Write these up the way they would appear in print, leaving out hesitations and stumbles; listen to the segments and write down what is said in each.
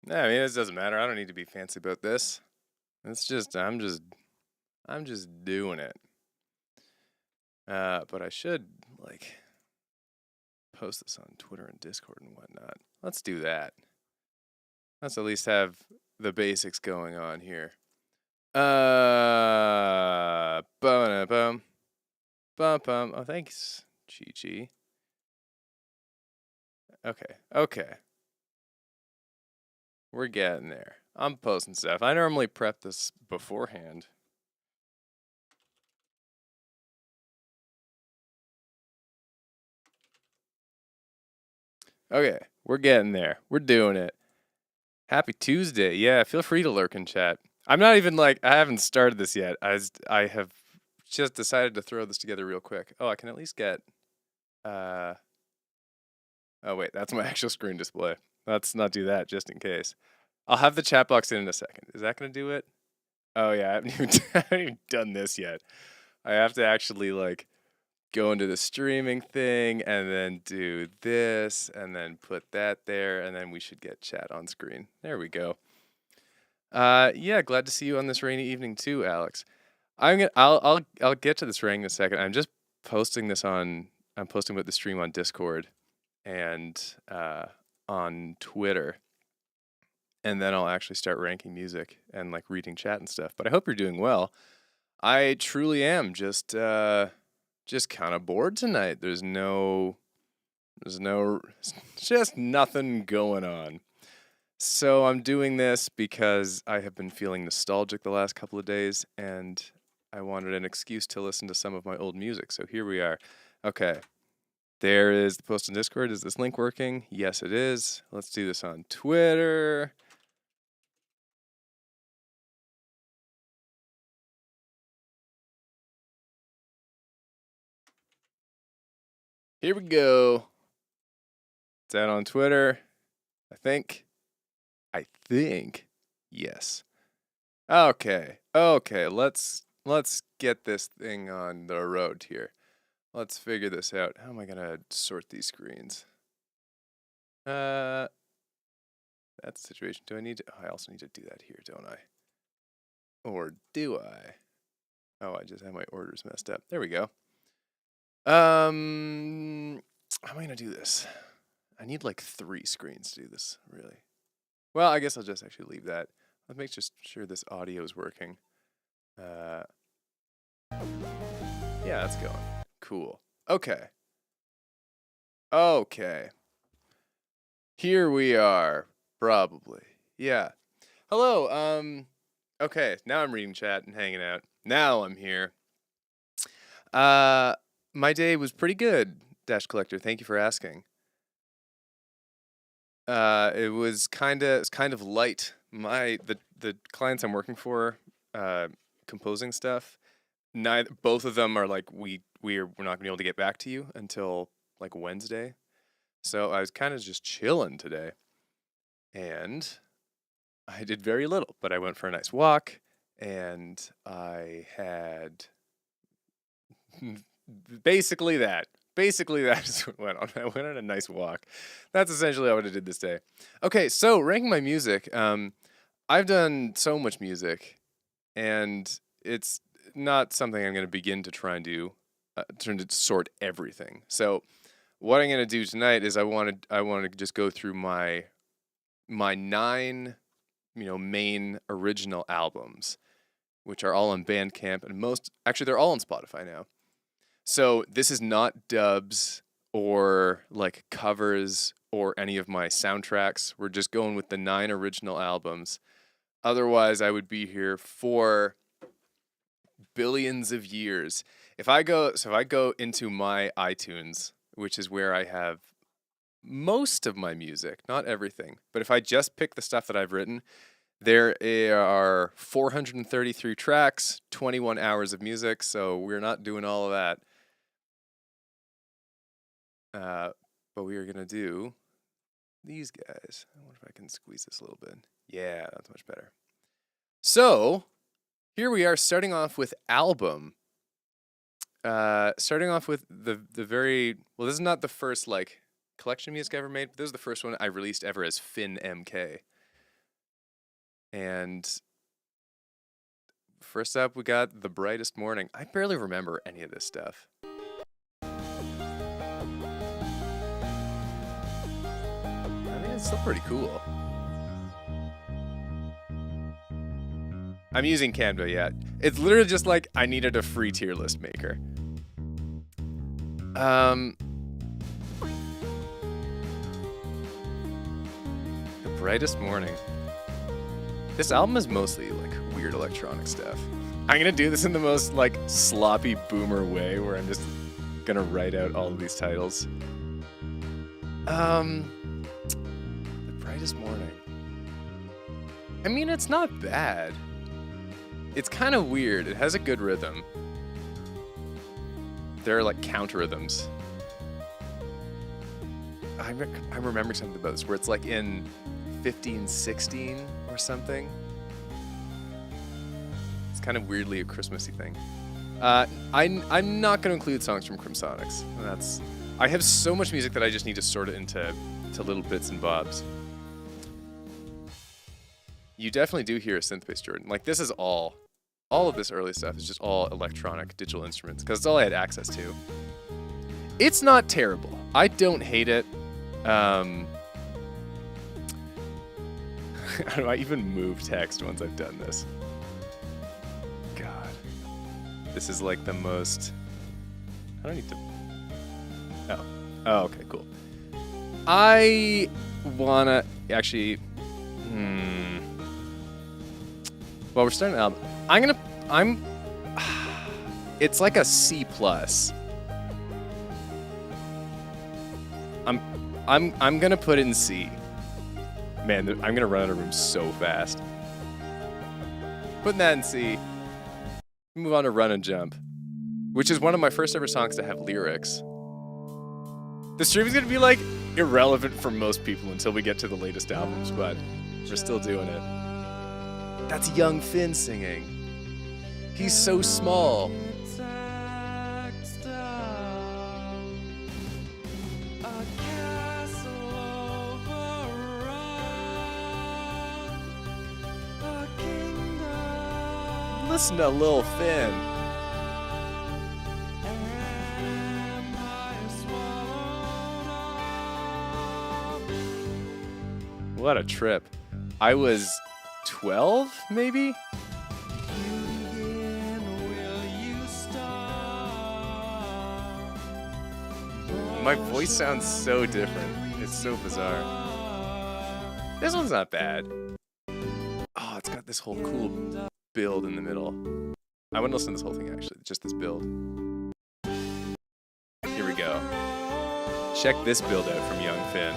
Yeah, I mean, it doesn't matter. I don't need to be fancy about this. It's just I'm just doing it. But I should like post this on Twitter and Discord and whatnot. Let's do that. Let's at least have the basics going on here. Bum bum bum bum. Oh, thanks, Chi Chi. Okay, okay, we're getting there. I'm posting stuff. I normally prep this beforehand. Okay, we're getting there. We're doing it. Happy Tuesday. Yeah, feel free to lurk in chat. I'm not even like I haven't started this yet. I have just decided to throw this together real quick. Oh, I can at least get uh oh wait, that's my actual screen display. Let's not do that just in case. I'll have the chat box in a second. Is that gonna do it? Oh yeah, I haven't even done this yet. I have to actually like go into the streaming thing and then do this and then put that there and then we should get chat on screen. There we go. Yeah, glad to see you on this rainy evening too, Alex. I'll get to this rain in a second. I'm posting about the stream on Discord and on Twitter, and then I'll actually start ranking music and like reading chat and stuff. But I hope you're doing well. I truly am just kind of bored tonight. There's just nothing going on. So I'm doing this because I have been feeling nostalgic the last couple of days and I wanted an excuse to listen to some of my old music. So here we are. Okay. There is the post on Discord. Is this link working? Yes, it is. Let's do this on Twitter. Here we go. It's out on Twitter. I think. Yes. Okay. Okay. Let's get this thing on the road here. Let's figure this out. How am I gonna sort these screens? That's the situation. Do I need to? Oh, I also need to do that here, don't I? Or do I? Oh, I just have my orders messed up. There we go. How am I gonna do this? I need like 3 screens to do this, really. Well, I guess I'll just actually leave that. Let's make just sure this audio is working. Uh, yeah, that's going. Cool. Okay. Okay. Here we are. Probably. Yeah. Hello. Okay. Now I'm reading chat and hanging out. Now I'm here. My day was pretty good, Dash Collector. Thank you for asking. It's kind of light. The clients I'm working for, composing stuff. Both of them are like we're not gonna be able to get back to you until like Wednesday. So I was kind of just chilling today, and I did very little. But I went for a nice walk, and I had basically that. Basically, that is what went on. I went on a nice walk. That's essentially what I did this day. Okay, so ranking my music. I've done so much music, and it's not something I'm going to begin to try and do. Trying to sort everything. So, what I'm going to do tonight is I want to just go through my 9 main original albums, which are all on Bandcamp, and most actually they're all on Spotify now. So this is not dubs or like covers or any of my soundtracks. We're just going with the 9 original albums. Otherwise, I would be here for billions of years. If I go into my iTunes, which is where I have most of my music, not everything, but if I just pick the stuff that I've written, there are 433 tracks, 21 hours of music, so we're not doing all of that. But we are gonna do these guys. I wonder if I can squeeze this a little bit. Yeah, that's much better. So here we are, starting off with album. Starting off with the very well. This is not the first like collection of music I ever made, but this is the first one I released ever as Finn MK. And first up, we got The Brightest Morning. I barely remember any of this stuff. I mean, it's still pretty cool. I'm using Canva, yeah. It's literally just like I needed a free tier list maker. The Brightest Morning. This album is mostly like weird electronic stuff. I'm gonna do this in the most like sloppy boomer way where I'm just gonna write out all of these titles. The Brightest Morning. I mean, it's not bad. It's kind of weird. It has a good rhythm. There are like counter rhythms. I'm remembering something about this where it's like in 15/16 or something. It's kind of weirdly a Christmassy thing. I'm not going to include songs from Crimsonics. I have so much music that I just need to sort it into little bits and bobs. You definitely do hear a synth bass, Jordan. Like this is all of this early stuff is just all electronic digital instruments because it's all I had access to. It's not terrible. I don't hate it. How do I even move text once I've done this? God. This is like the most... I don't need to... Oh, okay, cool. I wanna... Actually... Well, we're starting an album. It's like a C+. I'm gonna put it in C. Man, I'm gonna run out of room so fast. Putting that in C. Move on to Run and Jump, which is one of my first ever songs to have lyrics. The stream is gonna be like irrelevant for most people until we get to the latest albums, but we're still doing it. That's young Finn singing. He's so small. Listen to Lil Finn. What a trip. I was 12, maybe? My voice sounds so different. It's so bizarre. This one's not bad. Oh, it's got this whole cool build in the middle. I want to listen to this whole thing, actually. Just this build. Here we go. Check this build out from Young Finn.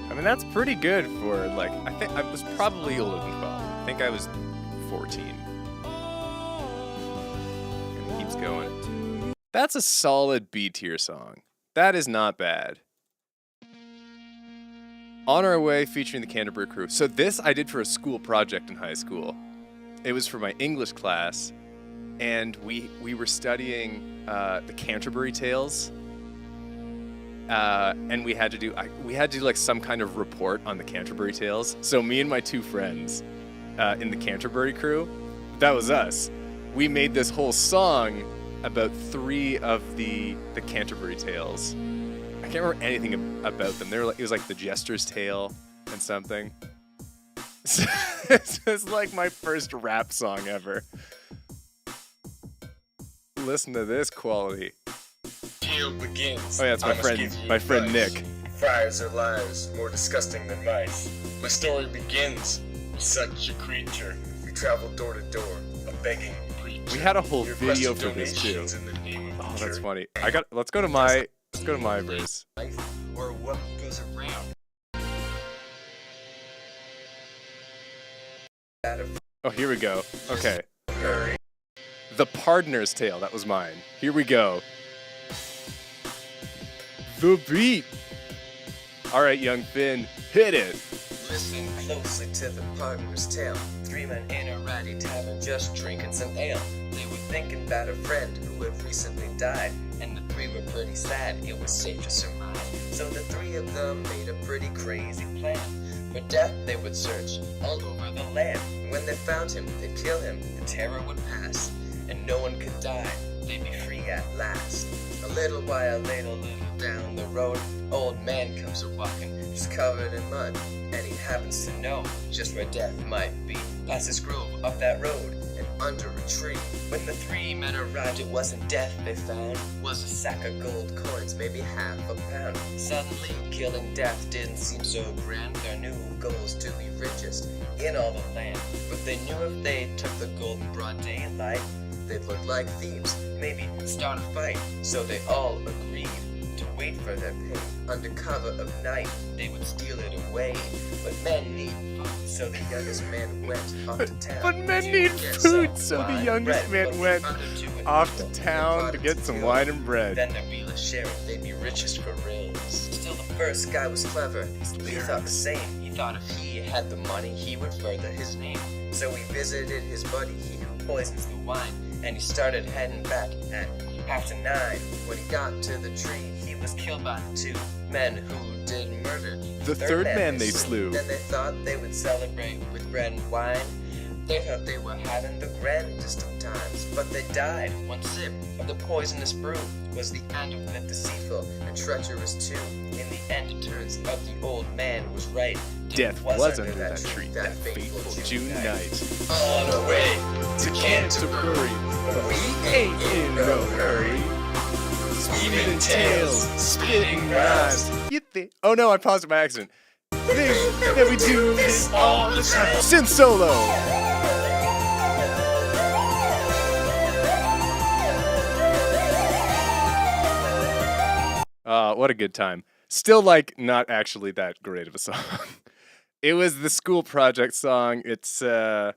I mean, that's pretty good for, like, I think I was probably older than 12. I think I was 14. And it keeps going. That's a solid B tier song. That is not bad. On Our Way featuring the Canterbury Crew. So this I did for a school project in high school. It was for my English class, and we were studying the Canterbury Tales. And we had to do like some kind of report on the Canterbury Tales. So me and my two friends in the Canterbury Crew, that was us. We made this whole song about 3 of the Canterbury Tales. I can't remember anything about them. They were like, it was like the Jester's Tale and something. This is like my first rap song ever. Listen to this quality. Begins. Oh yeah, it's my friend Nick. Fires are lives, more disgusting than mice. My story begins with such a creature. We travel door to door, a begging preacher. We had a whole video for this too. Oh, that's funny. Let's go to my verse. Or what good goes around. Oh, here we go. Okay. Hurry. The Pardoner's Tale. That was mine. Here we go. The beat. All right, young Finn, hit it. Listen closely to the partner's tale. 3 men in a ratty tavern just drinking some ale. They were thinking about a friend who had recently died, and the 3 were pretty sad, it was safe to surmise. So the 3 of them made a pretty crazy plan. For death they would search all over the land. When they found him, they'd kill him, the terror would pass, and no one could die, they'd be free at last. A little while later, little down the road, old man comes a-walking, just covered in mud, and he happens to know just where death might be. Past this grove, up that road, and under a tree. When the 3 men arrived, it wasn't death they found, was a sack of gold coins, maybe half a pound. Suddenly, killing death didn't seem so grand. Their new goal was to be richest in all the land. But they knew if they took the gold in broad daylight, they'd look like thieves, maybe start a fight. So they all agreed to wait for their pay. Under cover of night, they would steal it away. But men need food, so the youngest man went off to town. But men to need get food, some so the wine youngest and man bread. went But the other 2 would off to equal. town They to plotted get some kill. wine and bread. Then there'd be less sharing, they'd be richest gorillas. Still, the first guy was clever. He thought the same. He thought if he had the money, he would further his name. So he visited his buddy, he who poisons the wine, and he started heading back at after 9. When he got to the tree, he was killed by 2 men who did murder. The third man they slew. Then they thought they would celebrate with bread and wine. They thought they were having the grandest of times, but they died. 1 sip of the poisonous brew was the end of the deceitful and treacherous 2. In the end, it turns out the old man was right. Death was under that tree that fateful June night. On our way to Canterbury, but we ain't in no hurry. Spinning tales, spinning rhymes. You think? Oh no, I paused it by accident. Think that we do this all the time. Synth solo. What a good time. Still, like, not actually that great of a song. It was the school project song. It's all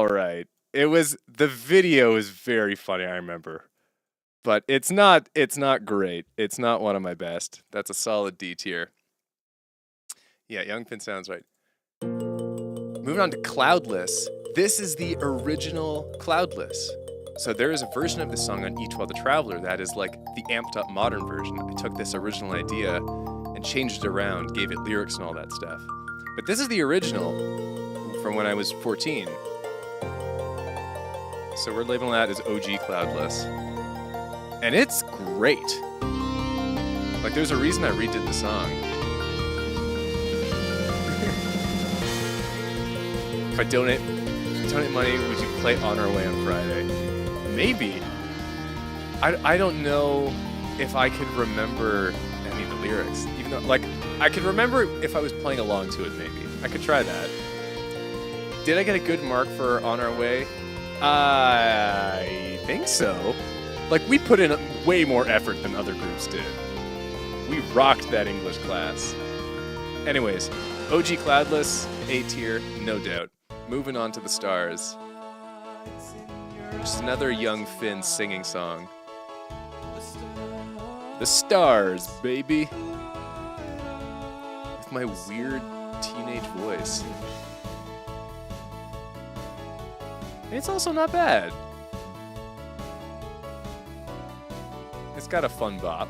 right. The video is very funny, I remember. But it's not great. It's not one of my best. That's a solid D tier. Yeah, Young Finn sounds right. Moving on to Cloudless. This is the original Cloudless. So there is a version of this song on Each While the Traveler that is like the amped up modern version. I took this original idea and changed it around, gave it lyrics and all that stuff. But this is the original from when I was 14. So we're labeling that as OG Cloudless. And it's great. Like, there's a reason I redid the song. If I donate money, would you play On Our Way on Friday? Maybe. I don't know if I could remember any of the lyrics. Even though, like, I could remember if I was playing along to it, maybe. I could try that. Did I get a good mark for On Our Way? I think so. Like, we put in way more effort than other groups did. We rocked that English class. Anyways, OG Cloudless, A tier, no doubt. Moving on to The Stars. Just another Young Finn singing song. The Stars, baby. With my weird teenage voice. It's also not bad. It's got a fun bop.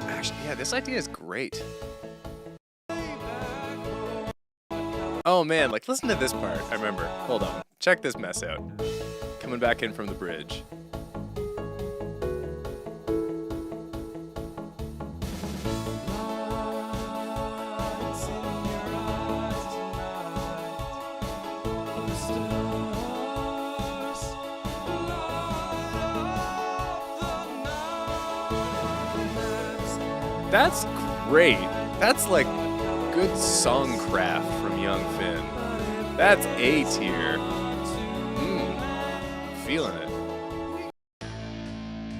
Actually, yeah, this idea is great. Oh man, like, listen to this part. I remember. Hold on. Check this mess out. Coming back in from the bridge. That's great. That's like good songcraft from young Finn. That's A tier. Feeling it.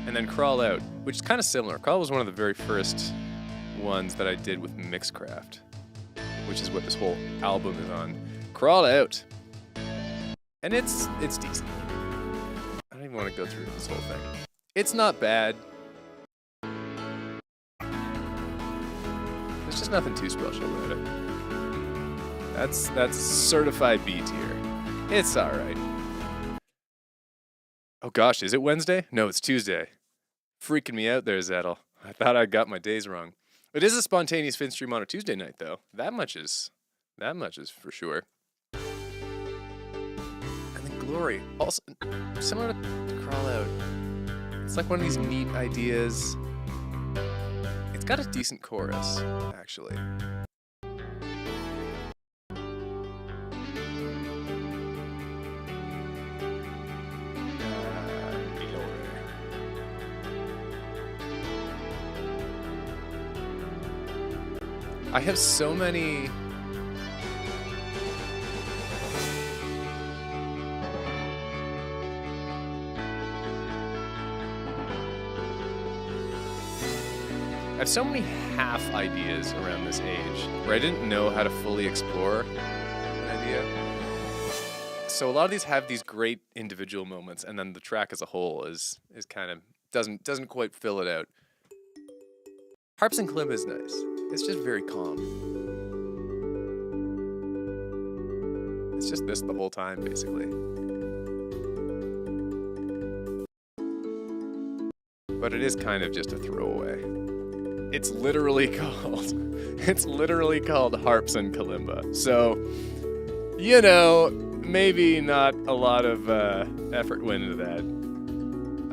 And then Crawl Out, which is kind of similar. Crawl was one of the very first ones that I did with Mixcraft, which is what this whole album is on. Crawl Out. And it's decent. I don't even want to go through this whole thing. It's not bad. There's just nothing too special about it. That's certified B tier. It's alright. Oh gosh, is it Wednesday? No, it's Tuesday. Freaking me out there, Zettel. I thought I got my days wrong. It is a spontaneous Fin stream on a Tuesday night, though. That much is for sure. And then Glory, also similar to Crawl Out. It's like one of these neat ideas. It's got a decent chorus, actually. I have so many. I have so many half ideas around this age where I didn't know how to fully explore an idea. So a lot of these have these great individual moments, and then the track as a whole is kind of doesn't quite fill it out. Harps and Kalimba is nice. It's just very calm. It's just this the whole time, basically. But it is kind of just a throwaway. It's literally called Harps and Kalimba. So, you know, maybe not a lot of effort went into that.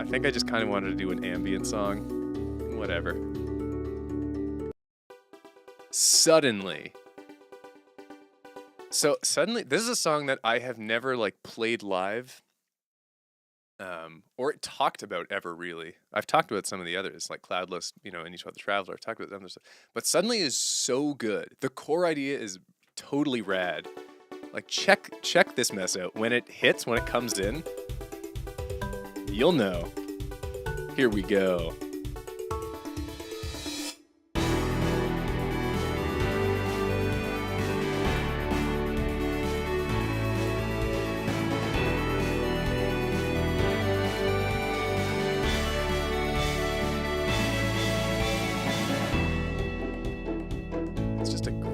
I think I just kind of wanted to do an ambient song. Whatever. Suddenly. So Suddenly, this is a song that I have never like played live, or talked about ever really. I've talked about some of the others, like Cloudless, you know, and Each Other Traveler. I've talked about them, but Suddenly is so good. The core idea is totally rad. Like check this mess out. When it hits, when it comes in, you'll know. Here we go.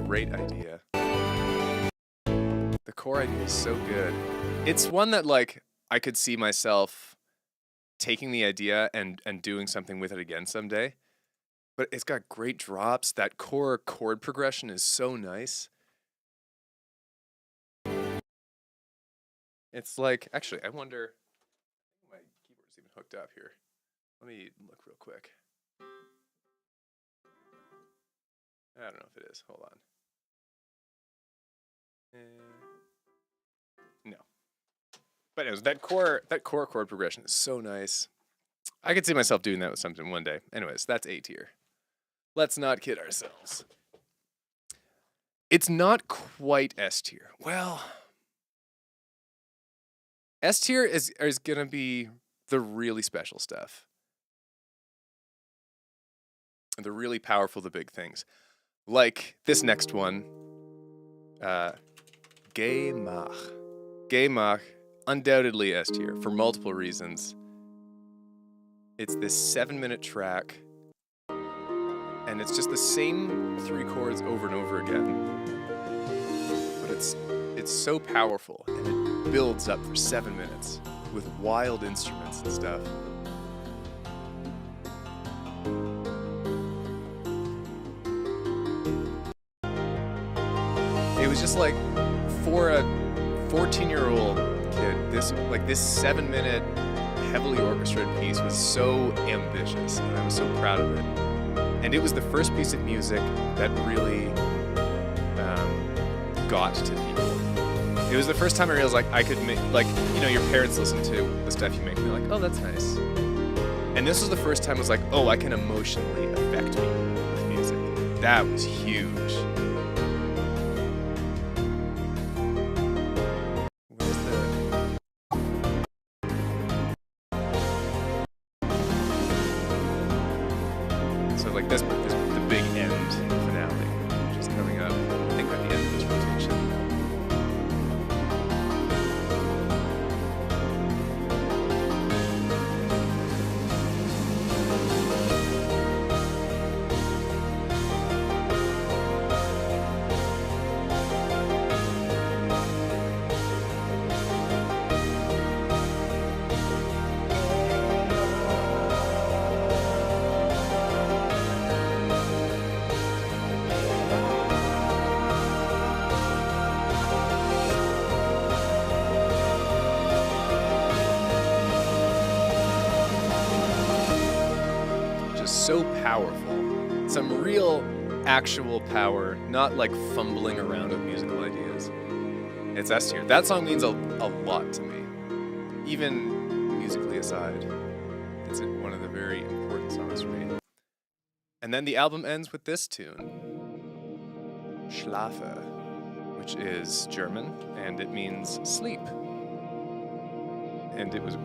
Great idea. The core idea is so good. It's one that like I could see myself taking the idea and doing something with it again someday. But it's got great drops. That core chord progression is so nice. It's like, actually, I wonder, my keyboard's even hooked up here. Let me look real quick. I don't know if it is. Hold on. No. But anyways, that core chord progression is so nice. I could see myself doing that with something one day. Anyways, that's A tier. Let's not kid ourselves. It's not quite S tier. Well, S tier is gonna be the really special stuff. And the really powerful, the big things. Like this next one. Gay Mach. Gay Mach, undoubtedly S tier for multiple reasons. It's this 7-minute track, and it's just the same 3 chords over and over again. But it's so powerful, and it builds up for 7 minutes with wild instruments and stuff. It was just like, for a 14-year-old kid, this 7-minute heavily orchestrated piece was so ambitious, and I was so proud of it. And it was the first piece of music that really got to people. It was the first time I realized like I could make, like, you know, your parents listen to the stuff you make and they're like, oh, that's nice. And this was the first time I was like, oh, I can emotionally affect people with music. That was huge. Where's the... So like this the big end finale, which is coming up, I think, at the end of this rotation. So powerful. Some real actual power, not like fumbling around with musical ideas. It's S tier. That song means a lot to me. Even musically aside, it's one of the very important songs for me. And then the album ends with this tune, Schlafe, which is German, and it means sleep. And it was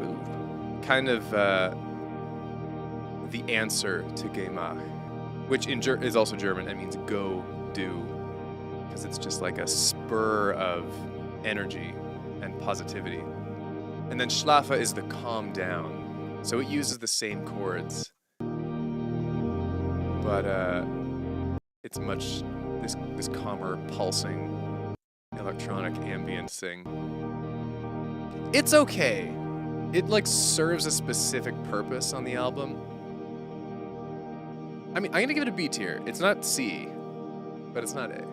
kind of the answer to Gemach, which is also German and means go, do, because it's just like a spur of energy and positivity. And then Schlafe is the calm down, so it uses the same chords, but it's much this calmer, pulsing, electronic ambient thing. It's okay. It like serves a specific purpose on the album. I mean, I'm gonna give it a B tier. It's not C, but it's not A.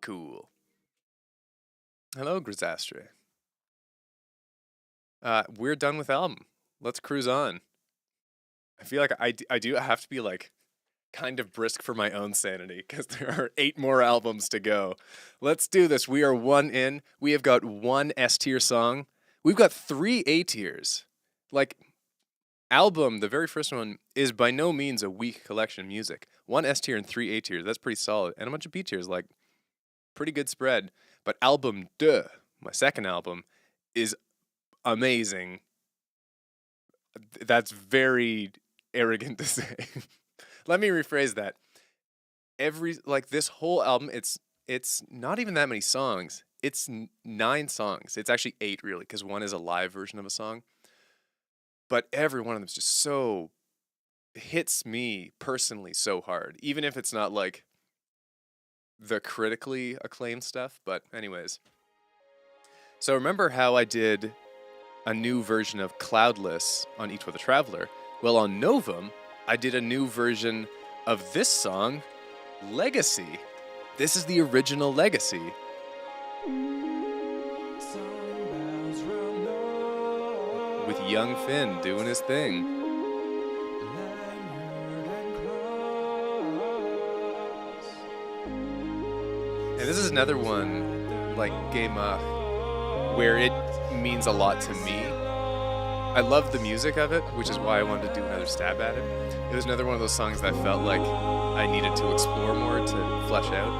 Cool. Hello, Grisastre. We're done with album. Let's cruise on. I feel like I do have to be like kind of brisk for my own sanity because there are 8 more albums to go. Let's do this. We are 1 in. We have got 1 S tier song. We've got 3 A tiers. Like, album, the very first one, is by no means a weak collection of music. 1 S tier and 3 A tiers. That's pretty solid. And a bunch of B tiers, like, pretty good spread. But album 2, my second album, is amazing. That's very arrogant to say. Let me rephrase that. This whole album, it's not even that many songs. It's 9 songs. It's actually 8 really, because 1 is a live version of a song. But every one of them is just so hits me personally so hard, even if it's not like the critically acclaimed stuff. But anyways, so remember how I did a new version of Cloudless on Each with a Traveler? Well, on Novum, I did a new version of this song, Legacy. This is the original Legacy. With young Finn doing his thing. And this is another one, like Gemach, where it means a lot to me. I love the music of it, which is why I wanted to do another stab at it. It was another one of those songs that I felt like I needed to explore more to flesh out.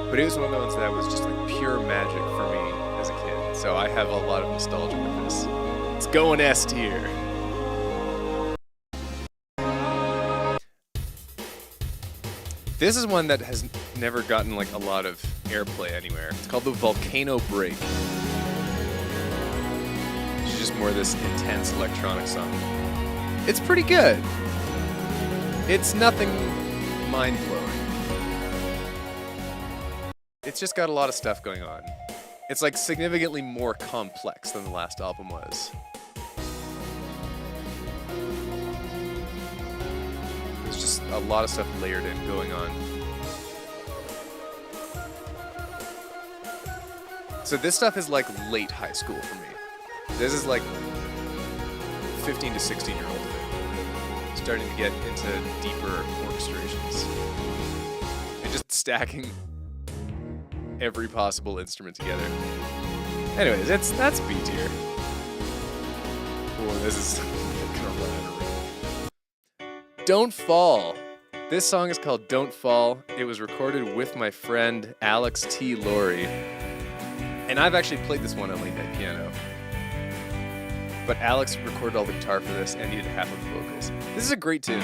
But it was one of the ones that was just like pure magic for me as a kid. So I have a lot of nostalgia with this. It's going S tier. This is one that has never gotten like a lot of airplay anywhere. It's called the Volcano Break. It's just more this intense electronic song. It's pretty good. It's nothing mind-blowing. It's just got a lot of stuff going on. It's like significantly more complex than the last album was. There's just a lot of stuff layered in going on. So this stuff is like late high school for me. This is like 15 to 16-year-old thing. Starting to get into deeper orchestrations. And just stacking every possible instrument together. Anyways, that's B tier. Oh, this is gonna run out of room. Don't Fall. This song is called Don't Fall. It was recorded with my friend Alex T. Laurie. And I've actually played this one on late night piano. But Alex recorded all the guitar for this and he did half of the vocals. This is a great tune.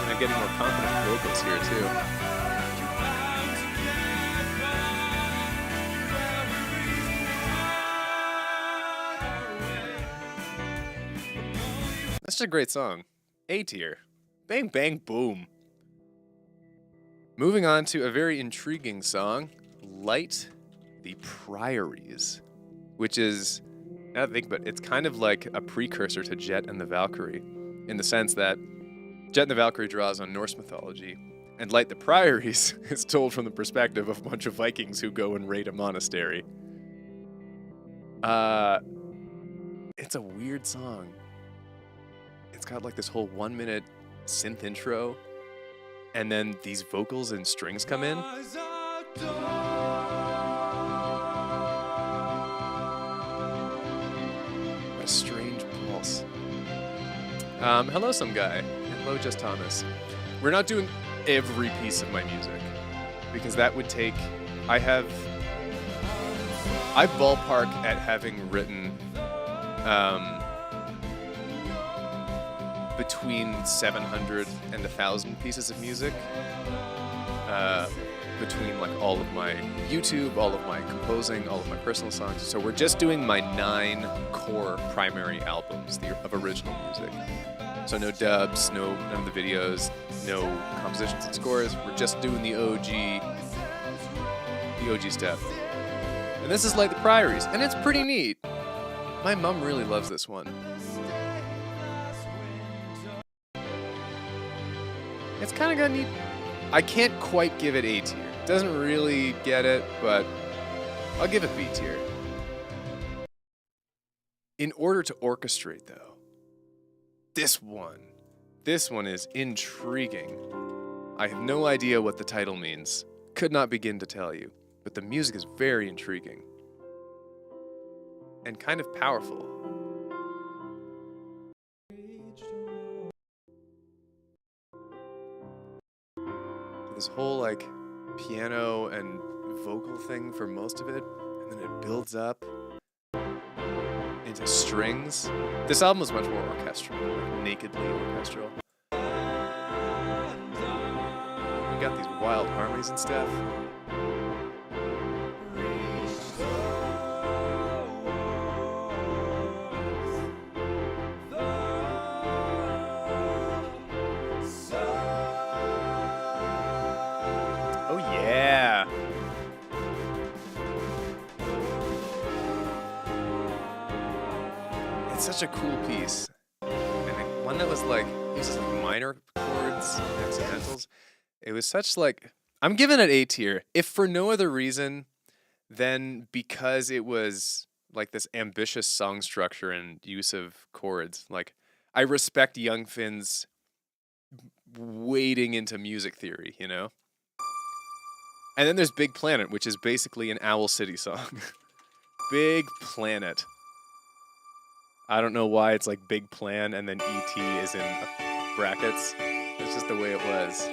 And I'm getting more confident vocals here too. That's just a great song. A tier. Bang, bang, boom. Moving on to a very intriguing song, Light the Priories, which is, now that I think about it, it's kind of like a precursor to Jet and the Valkyrie, in the sense that Jet and the Valkyrie draws on Norse mythology, and Light the Priories is told from the perspective of a bunch of Vikings who go and raid a monastery. It's a weird song. It's got like this whole 1 minute synth intro, and then these vocals and strings come in. A strange pulse. Hello, some guy. Hello, Just Thomas. We're not doing every piece of my music because that would take. I ballpark at having written between 700 and 1,000 pieces of music, between like all of my YouTube, all of my composing, all of my personal songs. So we're just doing my 9 core primary albums of original music. So no dubs, none of the videos, no compositions and scores. We're just doing the OG stuff. And this is Light the Priories, and it's pretty neat. My mom really loves this one. It's kind of got neat. I can't quite give it A tier. Doesn't really get it, but I'll give it B tier. In order to orchestrate, though, this one is intriguing. I have no idea what the title means. Could not begin to tell you, but the music is very intriguing and kind of powerful. This whole like piano and vocal thing for most of it, and then it builds up into strings. This album was much more orchestral, like nakedly orchestral. We got these wild harmonies and stuff. Such a cool piece, and one that was like uses minor chords and accidentals. It was such like, I'm giving it A tier, if for no other reason than because it was like this ambitious song structure and use of chords. Like, I respect Young Finn's wading into music theory, you know? And then there's Big Planet, which is basically an Owl City song. Big Planet. I don't know why it's like Big Plan and then E.T. is in brackets. It's just the way it was.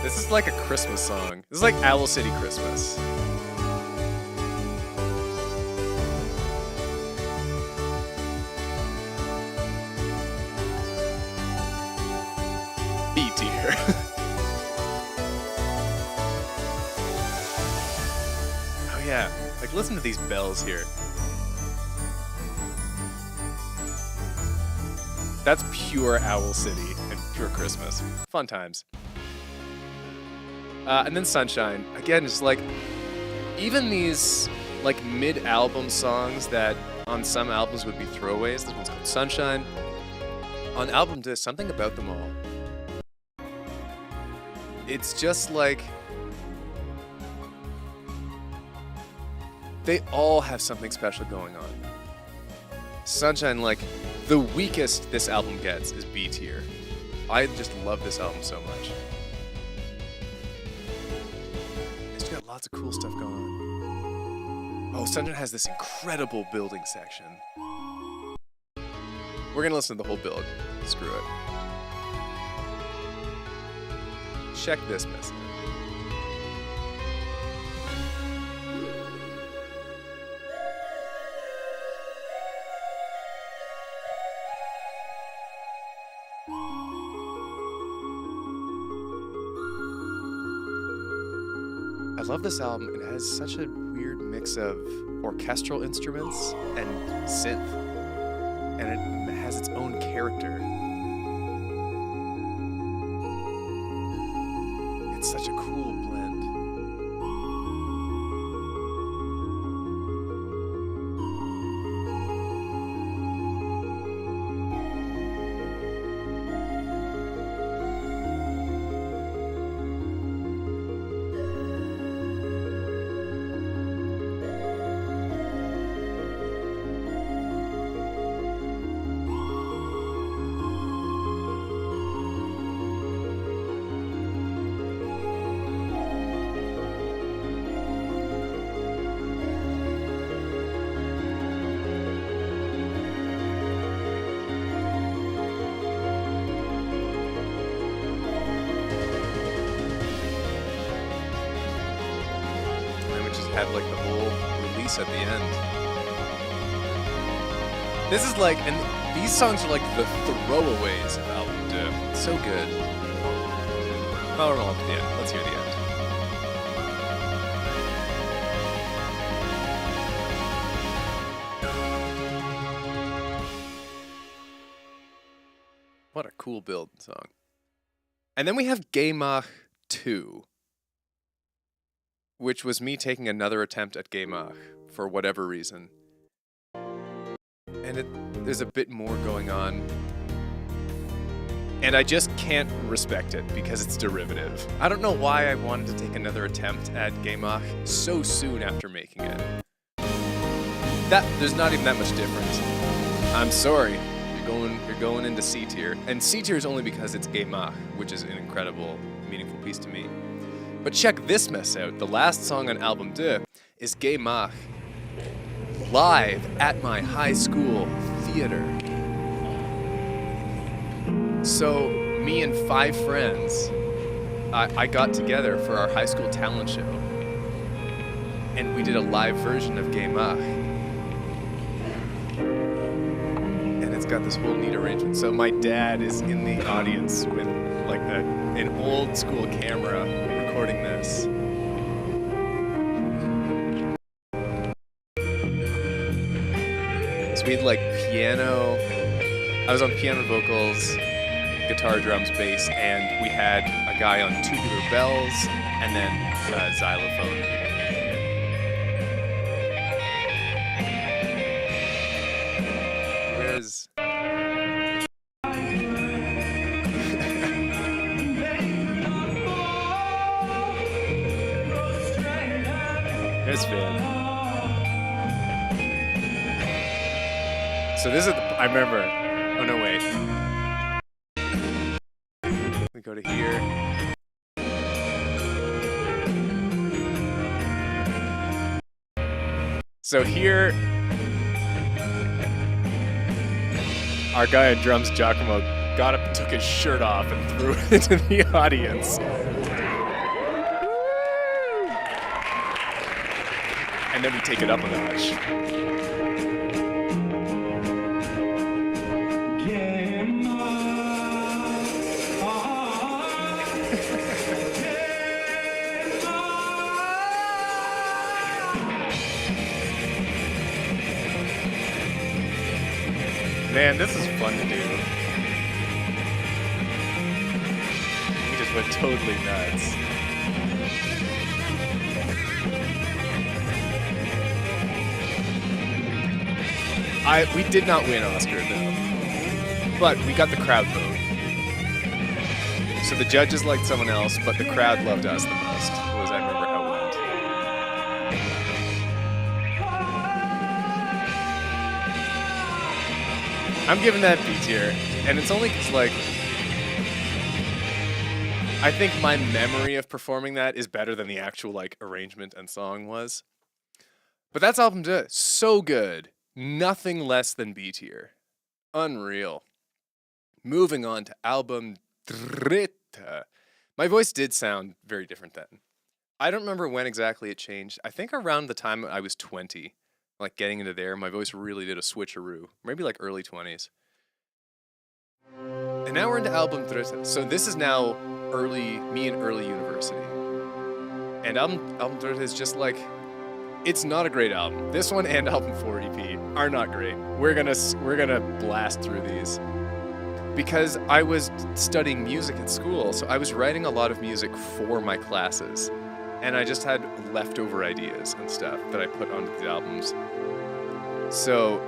This is like a Christmas song. This is like Owl City Christmas. B tier. Oh yeah, like listen to these bells here. That's pure Owl City and pure Christmas. Fun times. And then Sunshine. Again, just like, even these like mid-album songs that on some albums would be throwaways. This one's called Sunshine. On album disc, something about them all. It's just like, they all have something special going on. Sunshine, like, The weakest this album gets is B tier. I just love this album so much. It's got lots of cool stuff going on. Oh, Sundered has this incredible building section. We're gonna listen to the whole build. Screw it. Check this mess out. I love this album. It has such a weird mix of orchestral instruments and synth, and it has its own character. It's such a cool blend. Have like the whole release at the end. This is like, and these songs are like the throwaways of album 2. It's so good. Oh, we're all at the end. Let's hear the end. What a cool build song. And then we have Gemach 2. Which was me taking another attempt at Gemach for whatever reason. And there's a bit more going on. And I just can't respect it because it's derivative. I don't know why I wanted to take another attempt at Gemach so soon after making it. There's not even that much difference. I'm sorry, you're going into C tier. And C tier is only because it's Gemach, which is an incredible, meaningful piece to me. But check this mess out. The last song on album 2 is Gemach live at my high school theater. So me and 5 friends, I got together for our high school talent show, and we did a live version of Gemach. And it's got this whole neat arrangement. So my dad is in the audience with like an old school camera recording this. So we had like piano, I was on piano vocals, guitar, drums, bass, and we had a guy on tubular bells and then xylophone. Where's... There's Finn. So this is I remember. Oh no, wait. We go to here. So here, our guy on drums, Giacomo, got up and took his shirt off and threw it into the audience. And then we take it up a notch. Man, this is fun to do. We just went totally nuts. We did not win Oscar, though. But we got the crowd vote. So the judges liked someone else, but the crowd loved us the most, was I remember how it went. I'm giving that B tier, and it's only because, like, I think my memory of performing that is better than the actual, like, arrangement and song was. But that's album so good. Nothing less than B tier. Unreal. Moving on to album Dritta. My voice did sound very different then. I don't remember when exactly it changed. I think around the time I was 20, like getting into there, my voice really did a switcheroo. Maybe like early 20s. And now we're into album Dritta. So this is now me in early university. And album Dritta is just like, it's not a great album. This one and album 4 EP are not great. We're gonna blast through these. Because I was studying music at school, so I was writing a lot of music for my classes. And I just had leftover ideas and stuff that I put onto the albums. So,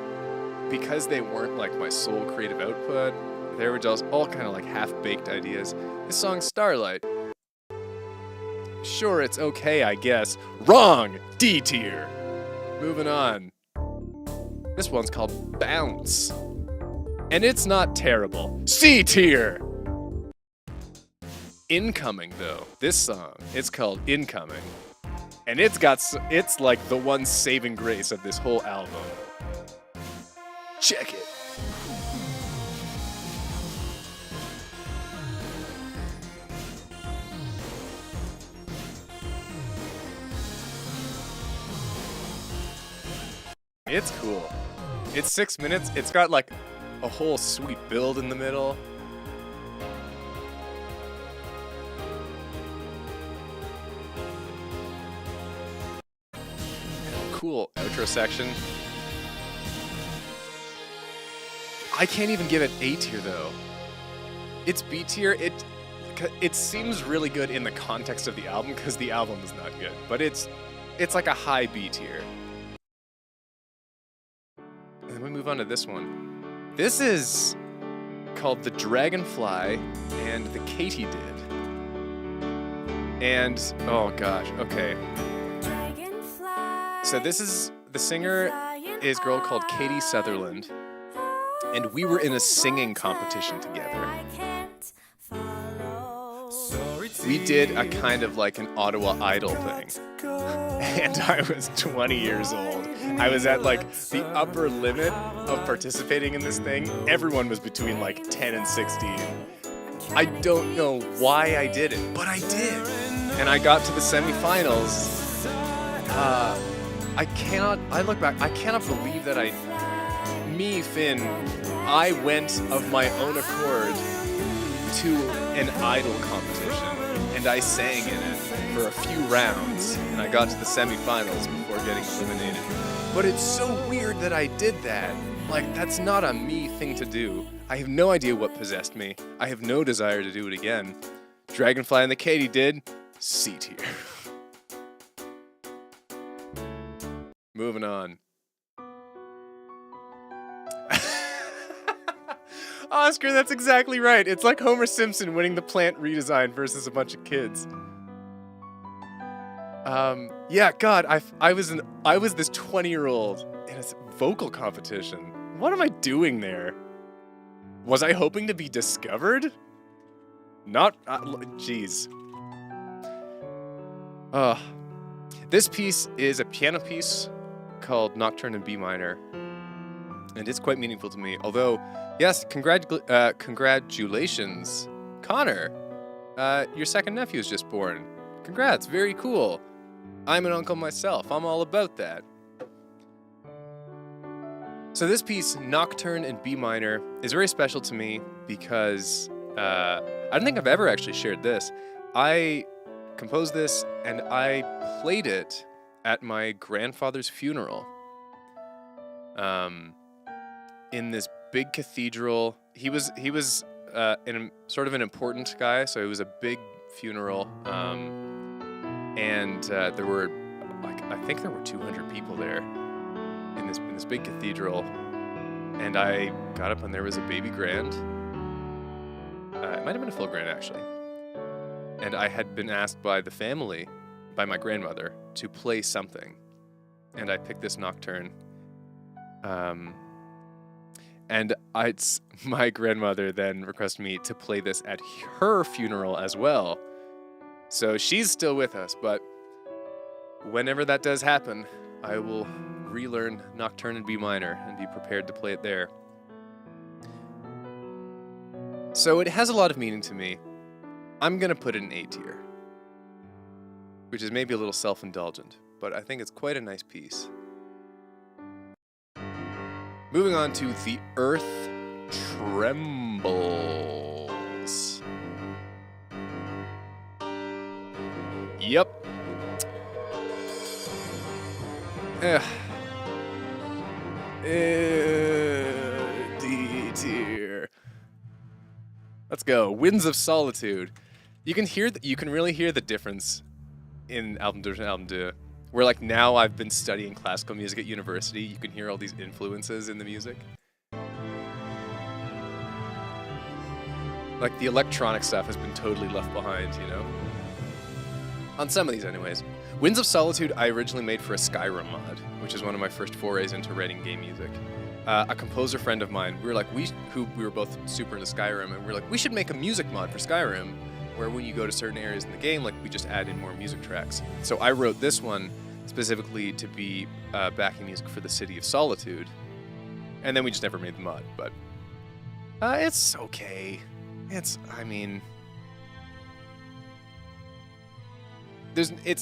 because they weren't like my sole creative output, they were just all kind of like half-baked ideas. This song, Starlight. Sure, it's okay, I guess. Wrong! D tier. Moving on. This one's called Bounce. And it's not terrible. C tier! Incoming, though. This song, it's called Incoming. And it's like the one saving grace of this whole album. Check it. It's cool. It's 6 minutes. It's got like a whole sweet build in the middle. Cool outro section. I can't even give it A tier though. It's B tier. It seems really good in the context of the album because the album is not good, but it's like a high B tier. And then we move on to this one. This is called The Dragonfly and the Katydid. And, oh gosh, okay. So this is, the singer is a girl called Katie Sutherland. And we were in a singing competition together. We did a kind of like an Ottawa Idol thing. And I was 20 years old. I was at like the upper limit of participating in this thing. Everyone was between like 10 and 16. I don't know why I did it, but I did. And I got to the semifinals. I look back, I cannot believe that Finn, I went of my own accord to an Idol competition. And I sang in it for a few rounds, and I got to the semifinals before getting eliminated. But it's so weird that I did that. Like, that's not a me thing to do. I have no idea what possessed me. I have no desire to do it again. Dragonfly and the Katydid, C tier. Moving on. Oscar, that's exactly right. It's like Homer Simpson winning the plant redesign versus a bunch of kids. Yeah, God, I was this 20-year-old in a vocal competition. What am I doing there? Was I hoping to be discovered? Not, jeez. This piece is a piano piece called Nocturne in B minor. And it's quite meaningful to me. Although, yes, congratulations, Connor. Your second nephew is just born. Congrats, very cool. I'm an uncle myself. I'm all about that. So this piece, Nocturne in B minor, is very special to me because I don't think I've ever actually shared this. I composed this and I played it at my grandfather's funeral. In this big cathedral. He was sort of an important guy, so it was a big funeral. And there were, like, I think there were 200 people there in this big cathedral. And I got up and there was a baby grand. It might have been a full grand, actually. And I had been asked by the family, by my grandmother, to play something. And I picked this nocturne. And my grandmother then requested me to play this at her funeral as well. So she's still with us, but whenever that does happen, I will relearn Nocturne in B minor and be prepared to play it there. So it has a lot of meaning to me. I'm gonna put it in A tier, which is maybe a little self-indulgent, but I think it's quite a nice piece. Moving on to The Earth Trembles. Yep. D tier. Let's go. Winds of Solitude. You can really hear the difference in album 2 and album 2. Where like now I've been studying classical music at university, you can hear all these influences in the music. Like the electronic stuff has been totally left behind, you know? On some of these anyways. Winds of Solitude I originally made for a Skyrim mod, which is one of my first forays into writing game music. A composer friend of mine, we were both super into Skyrim, and we were like, we should make a music mod for Skyrim, where when you go to certain areas in the game, like we just add in more music tracks. So I wrote this one specifically to be backing music for the City of Solitude, and then we just never made the mod. But it's okay. It's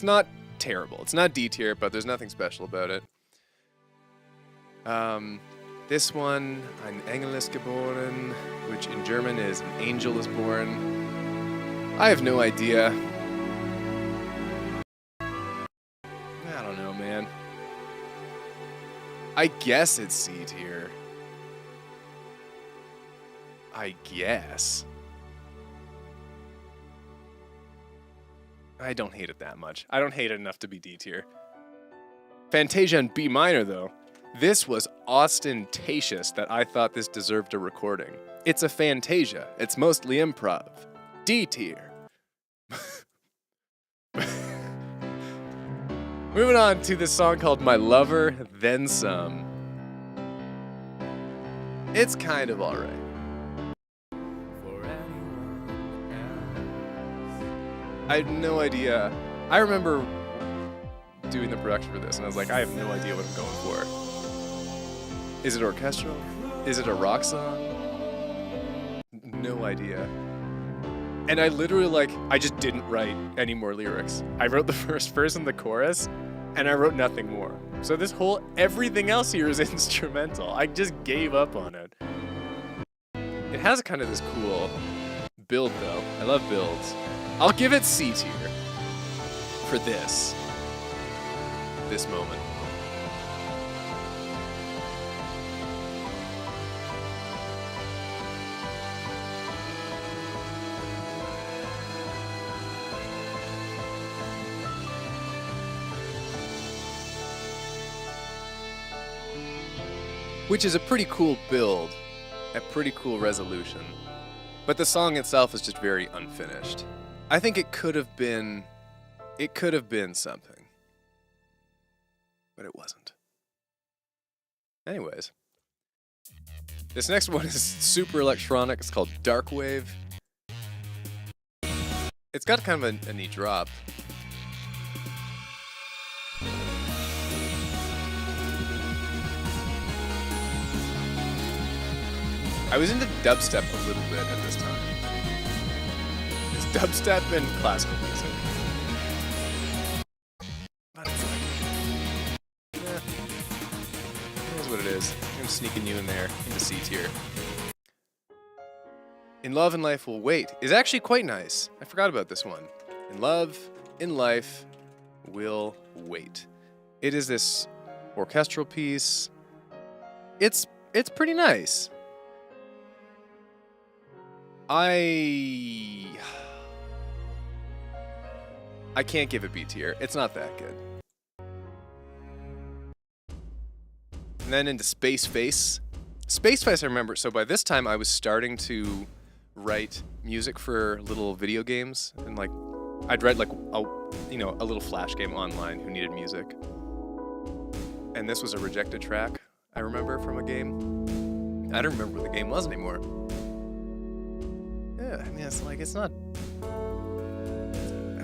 not terrible. It's not D tier, but there's nothing special about it. This one, Ein Engel ist geboren, which in German is An Angel is Born. I have no idea. I don't know, man. I guess it's C tier. I guess. I don't hate it that much. I don't hate it enough to be D tier. Fantasia in B minor, though. This was ostentatious that I thought this deserved a recording. It's a Fantasia. It's mostly improv. D tier. Moving on to this song called My Lover, Then Some. It's kind of alright. I had no idea. I remember doing the production for this, and I was like, I have no idea what I'm going for. Is it orchestral? Is it a rock song? No idea. And I literally, I just didn't write any more lyrics. I wrote the first verse and the chorus, and I wrote nothing more. So everything else here is instrumental. I just gave up on it. It has kind of this cool build, though. I love builds. I'll give it C tier for this moment. Which is a pretty cool build, a pretty cool resolution. But the song itself is just very unfinished. I think it could have been something. But it wasn't. Anyways. This next one is super electronic. It's called Darkwave. It's got kind of a neat drop. I was into dubstep a little bit at this time. It's dubstep and classical music. But it's like, here's what it is. I'm sneaking you in there into C tier. In Love and Life Will Wait is actually quite nice. I forgot about this one. In Love, in Life Will Wait. It is this orchestral piece. It's pretty nice. I can't give it B tier. It's not that good. And then into Space Face. Space Face, I remember. So by this time, I was starting to write music for little video games, and like I'd write like a little Flash game online who needed music. And this was a rejected track, I remember, from a game. I don't remember what the game was anymore. Yeah, I mean, it's like, it's not...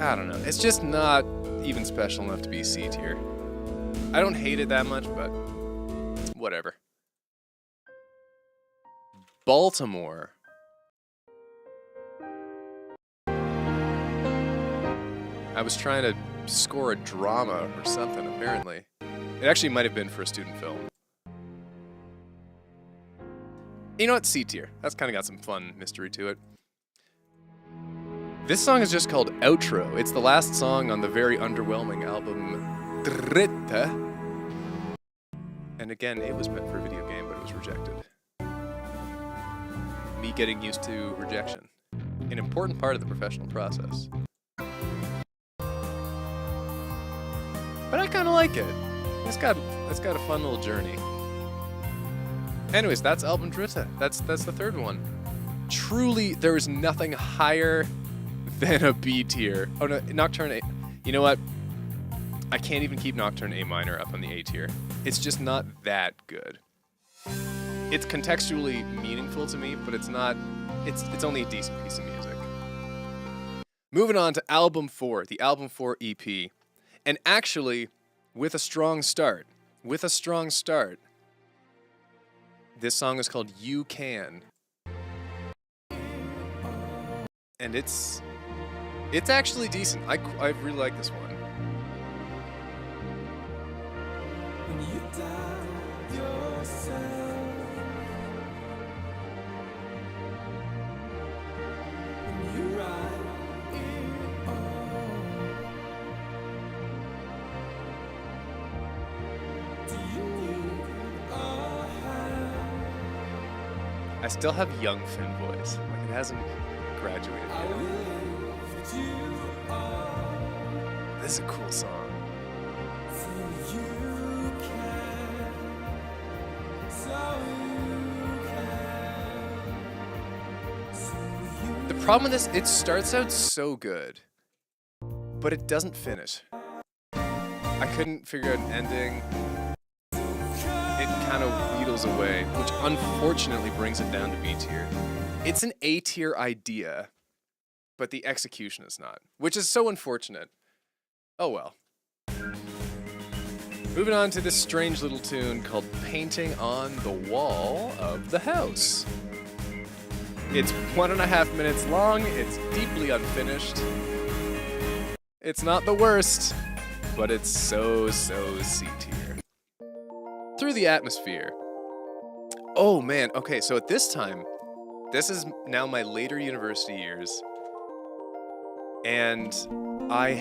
I don't know. It's just not even special enough to be C tier. I don't hate it that much, but whatever. Baltimore. I was trying to score a drama or something, apparently. It actually might have been for a student film. You know what? C tier. That's kind of got some fun mystery to it. This song is just called Outro. It's the last song on the very underwhelming album Dritte. And again, it was meant for a video game, but it was rejected. Me getting used to rejection. An important part of the professional process. But I kind of like it. It's got a fun little journey. Anyways, that's album Dritte. That's the third one. Truly, there is nothing higher than a B tier. Oh no, Nocturne A. You know what? I can't even keep Nocturne A minor up on the A tier. It's just not that good. It's contextually meaningful to me, but it's not. It's only a decent piece of music. Moving on to album 4, the album 4 EP. And actually, with a strong start, this song is called You Can. And it's actually decent. I really like this one. When you doubt yourself, when you write it all, do you need a hand? I still have young Finn voice. Like, it hasn't graduated yet. This is a cool song. The problem with this, it starts out so good, but it doesn't finish. I couldn't figure out an ending. It kind of wheedles away, which unfortunately brings it down to B tier. It's an A tier idea, but the execution is not, which is so unfortunate. Oh well. Moving on to this strange little tune called Painting on the Wall of the House. It's 1.5 minutes long, it's deeply unfinished. It's not the worst, but it's so C tier. Through the Atmosphere. Oh man, okay, so at this time, this is now my later university years, and I'm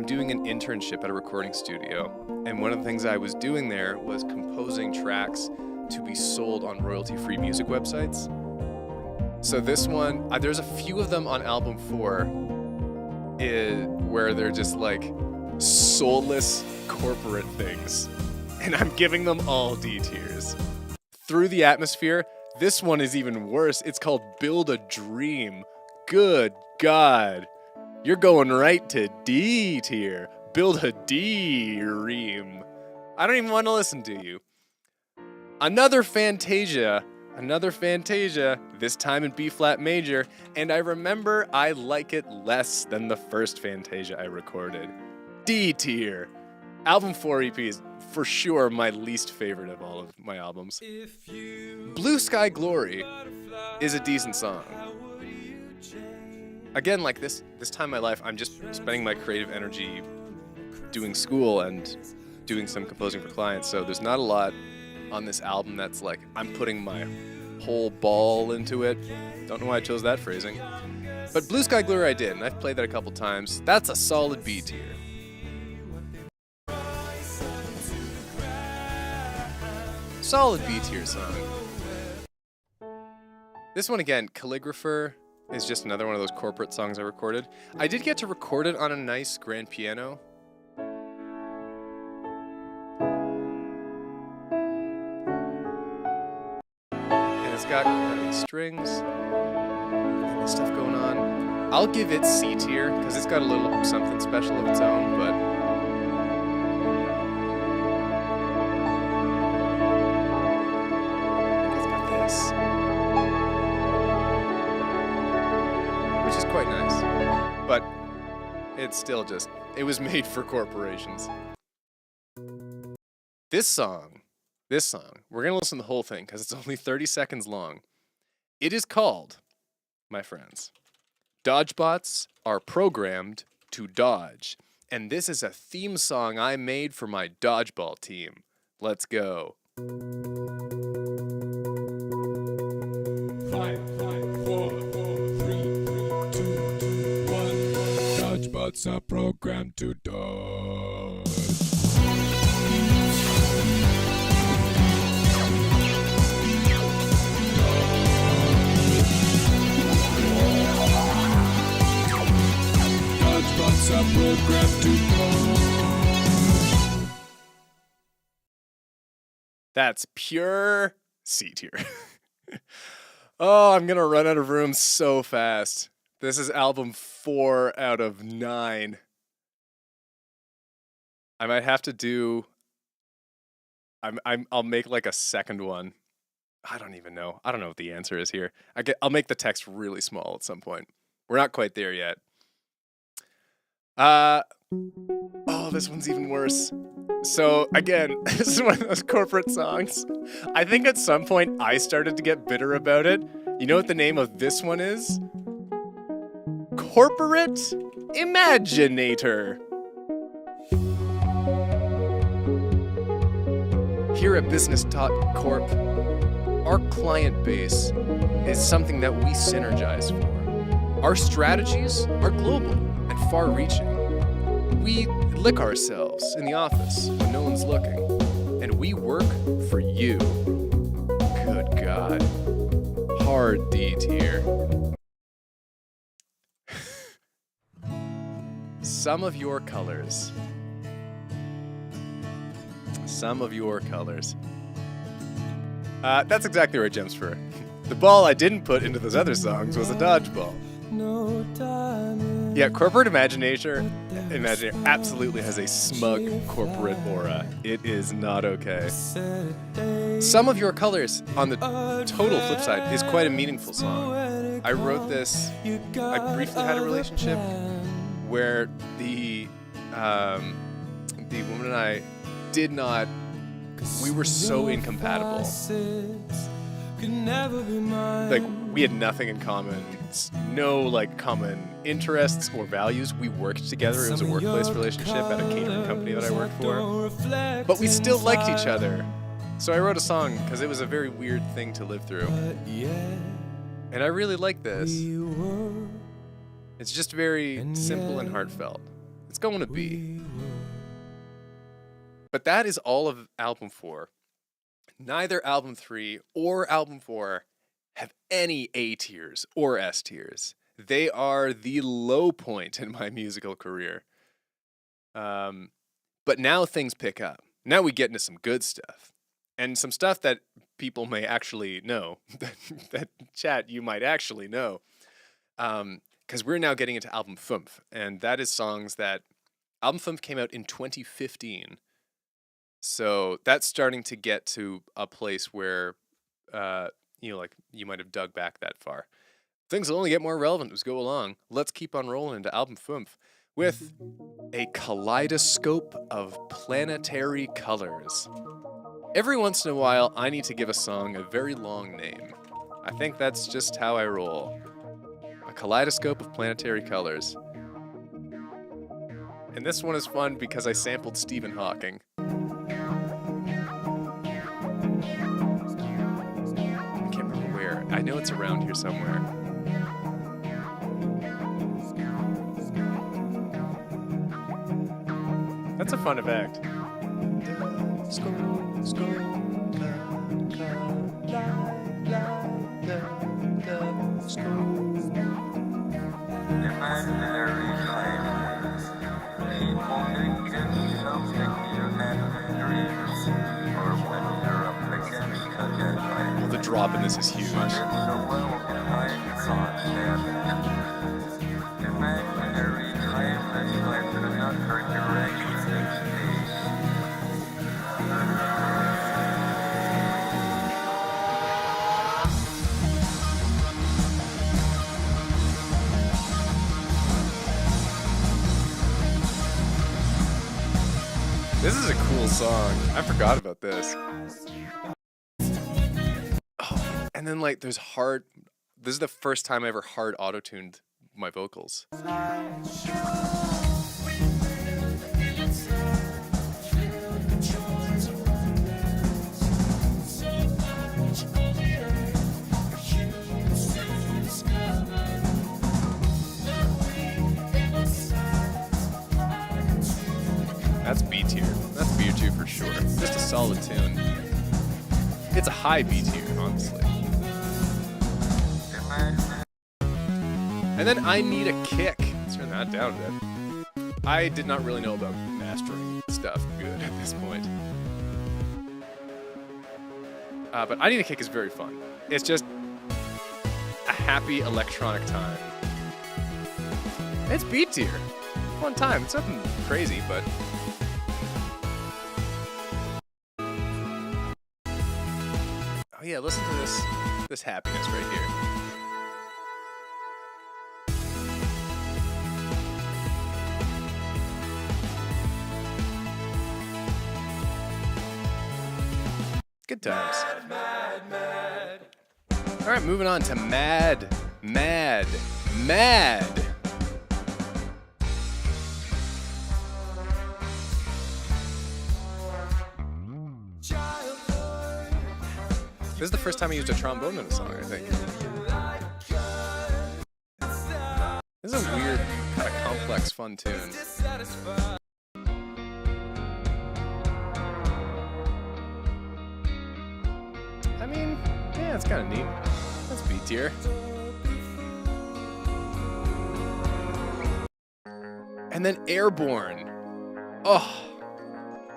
doing an internship at a recording studio, and one of the things I was doing there was composing tracks to be sold on royalty-free music websites. So this one, there's a few of them on album 4 where they're just like soulless corporate things, and I'm giving them all D tiers. Through the Atmosphere, this one is even worse. It's called Build a Dream. Good God. You're going right to D tier. Build a D-ream. I don't even want to listen to you. Another Fantasia, this time in B-flat major, and I remember I like it less than the first Fantasia I recorded. D tier. Album 4 EP is for sure my least favorite of all of my albums. Blue Sky Glory is a decent song. Again, like this time in my life, I'm just spending my creative energy doing school and doing some composing for clients, so there's not a lot on this album that's like, I'm putting my whole ball into it. Don't know why I chose that phrasing. But Blue Sky Glory I did, and I've played that a couple times. That's a solid B tier. Solid B tier song. This one again, Calligrapher, is just another one of those corporate songs I recorded. I did get to record it on a nice grand piano. And it's got strings and this stuff going on. I'll give it C tier because it's got a little something special of its own, but nice. Which is quite nice. But it's still just, it was made for corporations. This song, we're going to listen to the whole thing because it's only 30 seconds long. It is called, my friends, Dodgebots Are Programmed to Dodge. And this is a theme song I made for my dodgeball team. Let's go. 5, 4, 3, 2, 1. Dodgebots are programmed to dodge. Dodgebots are programmed to dodge. That's pure C tier. Oh, I'm going to run out of room so fast. This is album 4 out of 9. I might have to do... I'll make like a second one. I don't even know. I don't know what the answer is here. I'll make the text really small at some point. We're not quite there yet. Oh, this one's even worse. So again, this is one of those corporate songs. I think at some point I started to get bitter about it. You know what the name of this one is? Corporate Imaginator. Here at Business Corp, our client base is something that we synergize for. Our strategies are global and far-reaching. We lick ourselves in the office when no one's looking, and we work for you. Good God. Hard D tier. Some of your colors. Some of your colors. That's exactly right, Gems for. The ball I didn't put into those other songs was a dodgeball. Yeah, Corporate Imaginator absolutely has a smug corporate aura. It is not okay. Some of Your Colors, on the total flip side, is quite a meaningful song. I wrote this, I briefly had a relationship where the woman and I did not, we were so incompatible. Like, we had nothing in common, no like common interests or values. We worked together. It was a workplace relationship at a catering company that I worked for. But we still liked each other. So I wrote a song because it was a very weird thing to live through. And I really like this. It's just very simple and heartfelt. It's going to be. But that is all of album 4. Neither album 3 or album 4 have any A tiers or S tiers. They are the low point in my musical career. But now things pick up. Now we get into some good stuff. And some stuff that people may actually know. That chat you might actually know. Because we're now getting into album 5. And that is songs that... Album 5 came out in 2015. So that's starting to get to a place where, like you might have dug back that far. Things will only get more relevant as we go along. Let's keep on rolling into album 5 with a kaleidoscope of planetary colors. Every once in a while, I need to give a song a very long name. I think that's just how I roll. A kaleidoscope of planetary colors. And this one is fun because I sampled Stephen Hawking. I know it's around here somewhere. That's a fun effect. Well, the drop in this is huge. This is a cool song. I forgot about this. Oh, and then like there's hard. This is the first time I ever hard auto-tuned my vocals. That's B tier. That's B tier for sure. Just a solid tune. It's a high B tier, honestly. And then I Need a Kick. Let's turn that down a bit. I did not really know about mastering stuff good at this point. But I Need a Kick is very fun. It's just a happy electronic time. It's B tier. Fun time. It's nothing crazy, but... Oh yeah, listen to this happiness right here. Good times. All right, moving on to Mad. This is the first time I used a trombone in a song, I think. This is a weird, kind of complex, fun tune. I mean, yeah, it's kind of neat. That's B tier. And then Airborne. Oh,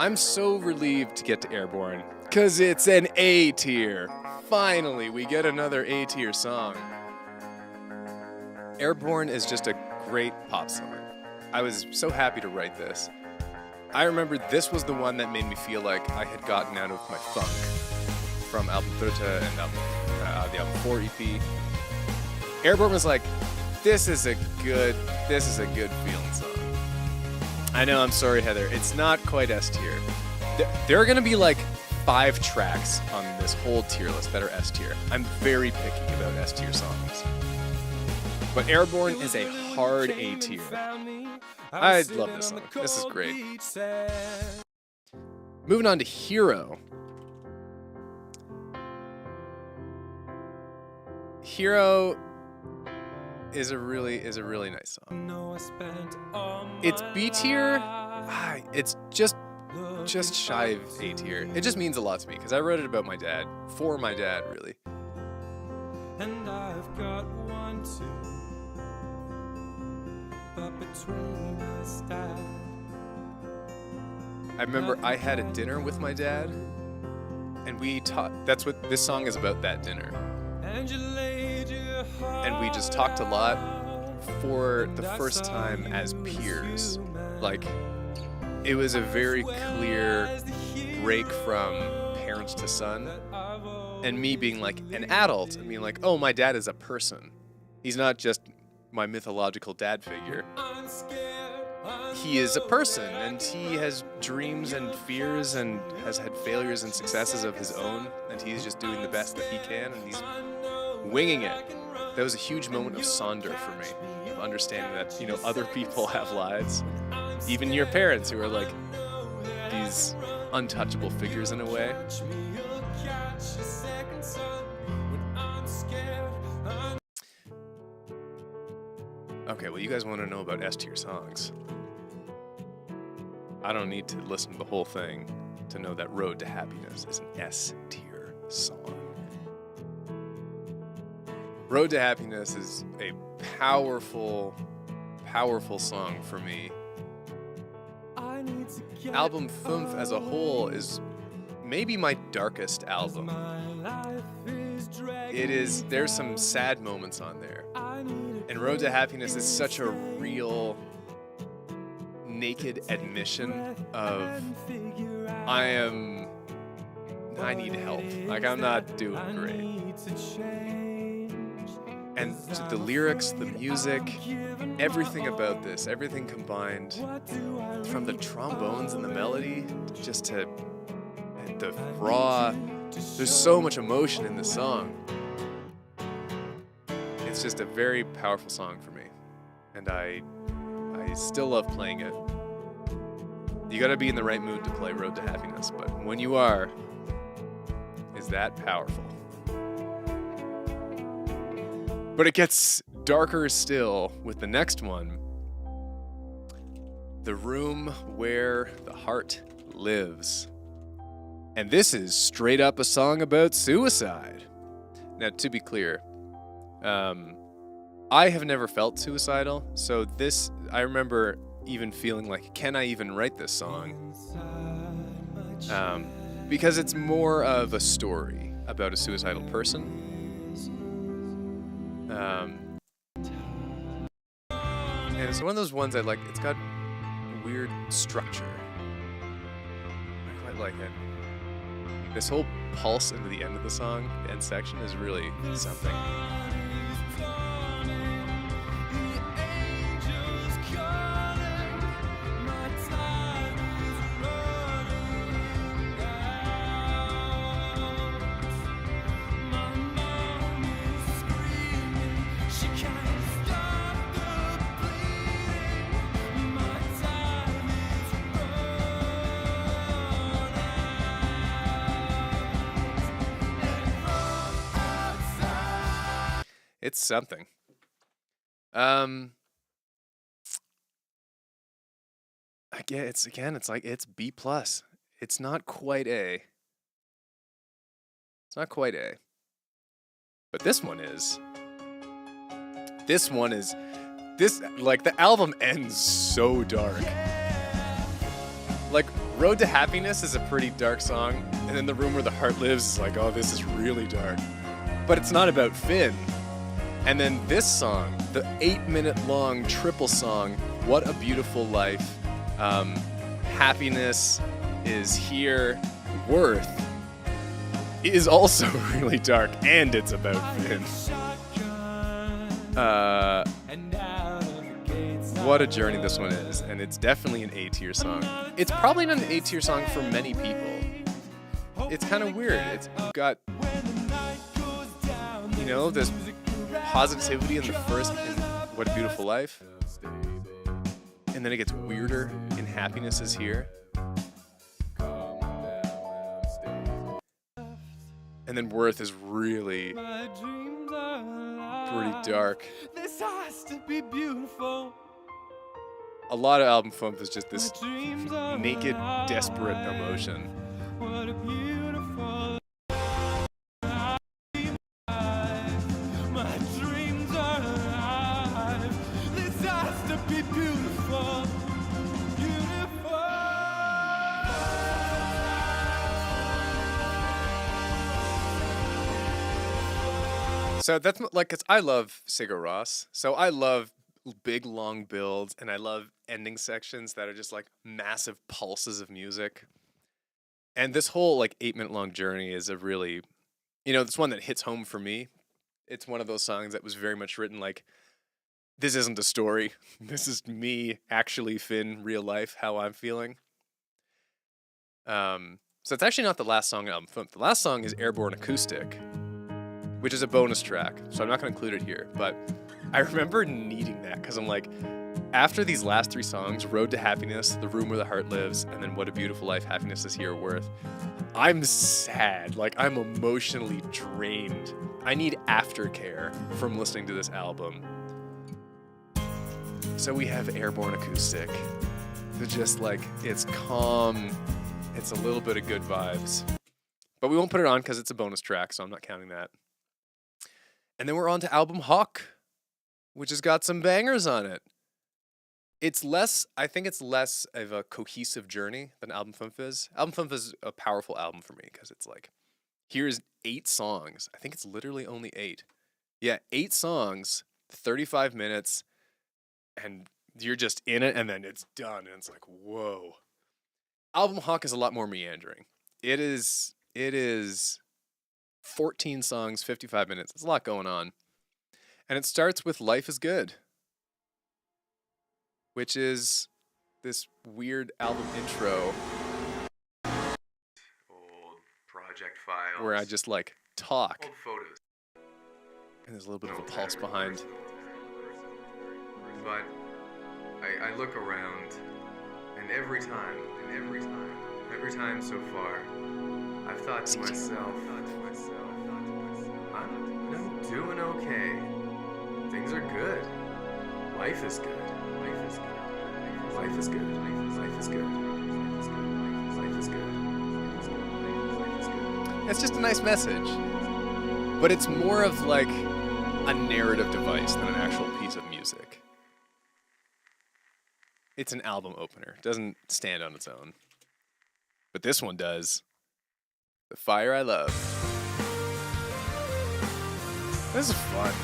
I'm so relieved to get to Airborne. Because it's an A tier. Finally, we get another A tier song. Airborne is just a great pop song. I was so happy to write this. I remember this was the one that made me feel like I had gotten out of my funk from Album Fruta and the Album 4 EP. Airborne was like, this is a good feeling song. I know, I'm sorry, Heather. It's not quite S tier. There are going to be like 5 tracks on this whole tier list that are S tier. I'm very picky about S tier songs. But Airborne is a hard A tier. I love this song. This is great. Moving on to Hero. Hero is a really nice song. It's B tier. It's just shy of A tier. It just means a lot to me because I wrote it about my dad, for my dad, really. And I've got one too, but between us dad. I remember I had a dinner with my dad, and we talked. That's what this song is about. That dinner, and we just talked a lot for the first time as peers, like. It was a very clear break from parents to son, and me being like an adult and being like, oh, my dad is a person. He's not just my mythological dad figure. He is a person, and he has dreams and fears and has had failures and successes of his own, and he's just doing the best that he can, and he's winging it. That was a huge moment of Sonder for me, of understanding that, you know, other people have lives. Even your parents, who are like these untouchable figures in a way. Okay, well, you guys want to know about S tier songs. I don't need to listen to the whole thing to know that Road to Happiness is an S tier song. Road to Happiness is a powerful song for me. Album Fünf as a whole is maybe my darkest album. There's some sad moments on there. And Road to Happiness is such a real, naked admission of, I need help. Like, I'm not doing great. And the lyrics, the music, everything about this, everything combined, from the trombones and the melody, just to the raw, there's so much emotion in this song. It's just a very powerful song for me, and I still love playing it. You gotta be in the right mood to play Road to Happiness, but when you are, is that powerful. But it gets darker still with the next one, The Room Where the Heart Lives. And this is straight up a song about suicide. Now, to be clear, I have never felt suicidal, so this, I remember even feeling like, can I even write this song? Because it's more of a story about a suicidal person. And it's one of those ones I like, it's got weird structure. I quite like it. This whole pulse into the end of the song, the end section, is really something. It's something. It's like it's B plus. It's not quite A. It's not quite A. But this one is. This like the album ends so dark. Like Road to Happiness is a pretty dark song, and then The Room Where the Heart Lives is like, oh, this is really dark. But it's not about Finn. And then this song, the 8-minute long triple song, What a Beautiful Life, Happiness is Here, Worth, is also really dark, and it's about Finn. What a journey this one is, and it's definitely an A-tier song. It's probably not an A-tier song for many people. It's kind of weird. It's got, this positivity in the first, in What a Beautiful Life, and then it gets weirder in Happiness is Here, and then Worth is really pretty dark. This has to be beautiful. A lot of album funk is just this naked, desperate emotion. What a beautiful life. My dreams are alive. This has to be beautiful. Beautiful. So that's like, 'cause I love Sigur Rós. So I love big long builds, and I love ending sections that are just like massive pulses of music. And this whole like 8-minute long journey is a really, it's one that hits home for me. It's one of those songs that was very much written like, this isn't a story. This is me, actually, Finn, real life, how I'm feeling. So it's actually not the last song on album Funk. The last song is Airborne Acoustic, which is a bonus track, so I'm not going to include it here. But I remember needing that because I'm like, after these last 3 songs, Road to Happiness, The Room Where the Heart Lives, and then What a Beautiful Life, Happiness is Here, Worth, I'm sad. Like, I'm emotionally drained. I need aftercare from listening to this album. So we have Airborne Acoustic. They're just like, it's calm. It's a little bit of good vibes. But we won't put it on because it's a bonus track, so I'm not counting that. And then we're on to album Hawk, which has got some bangers on it. I think it's less of a cohesive journey than Album Fumf is. Album Fumf is a powerful album for me because it's like, here's 8 songs. I think it's literally only 8. Yeah, 8 songs, 35 minutes, and you're just in it, and then it's done, and it's like, whoa. Album Hawk is a lot more meandering. It is 14 songs, 55 minutes. There's a lot going on. And it starts with Life is Good, which is this weird album intro Old project files. where I just like talk, old photos. and there's a little bit of a pulse behind. But I look around, and every time so far, I've thought to myself, I'm doing okay. Things are good. Life is good. Life is good. Life is good. Life is good. Life is good. Life is good. Life is good. It's just a nice message, but it's more of like a narrative device than an actual piece of music. It's an album opener. It doesn't stand on its own. But this one does. The Fire I Love. This is fun.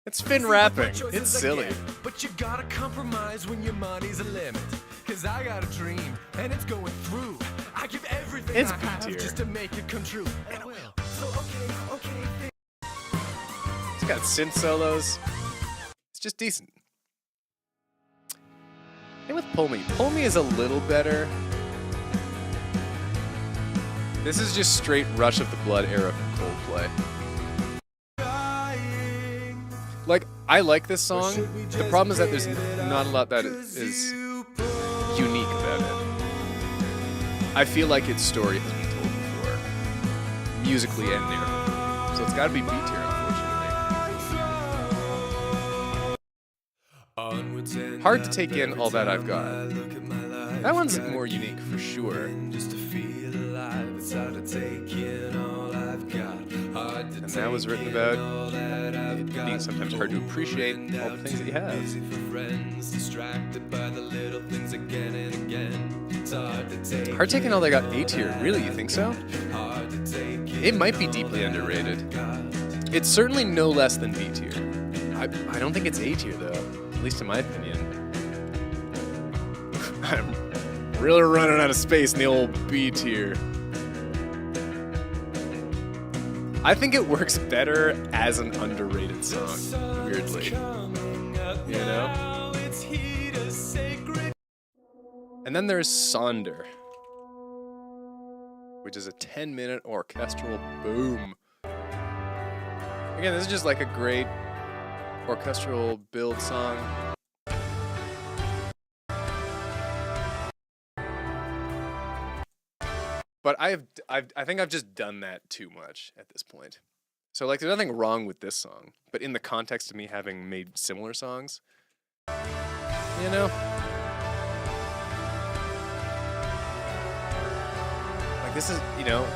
It's Finn rapping. It's silly. But you gotta compromise when your money's a limit. Cause I got a dream, and it's going through. I give everything It's I have B-tier. just to make it come true. And I will. So okay. It's got synth solos. It's just decent. And with Pull Me. Pull Me is a little better. This is just straight Rush of the Blood era from Coldplay. Like, I like this song. The problem is that there's not a lot that is unique about it. I feel like its story has been told before, musically and narratively. So it's got to be B tier, unfortunately. Hard to take in All That I've Got. That one's more unique for sure. And that was written about it being sometimes hard to appreciate all the things that you have. Hard taking All That I Got A tier. Really, you think so? It might be deeply underrated. It's certainly no less than B tier. I don't think it's A tier though, at least in my opinion. I'm really running out of space in the old B tier. I think it works better as an underrated song, weirdly. You know? And then there's Sonder, which is a 10-minute orchestral boom. Again, this is just like a great orchestral build song. But I think I've just done that too much at this point. So like, there's nothing wrong with this song, but in the context of me having made similar songs, you know, like this is, you know,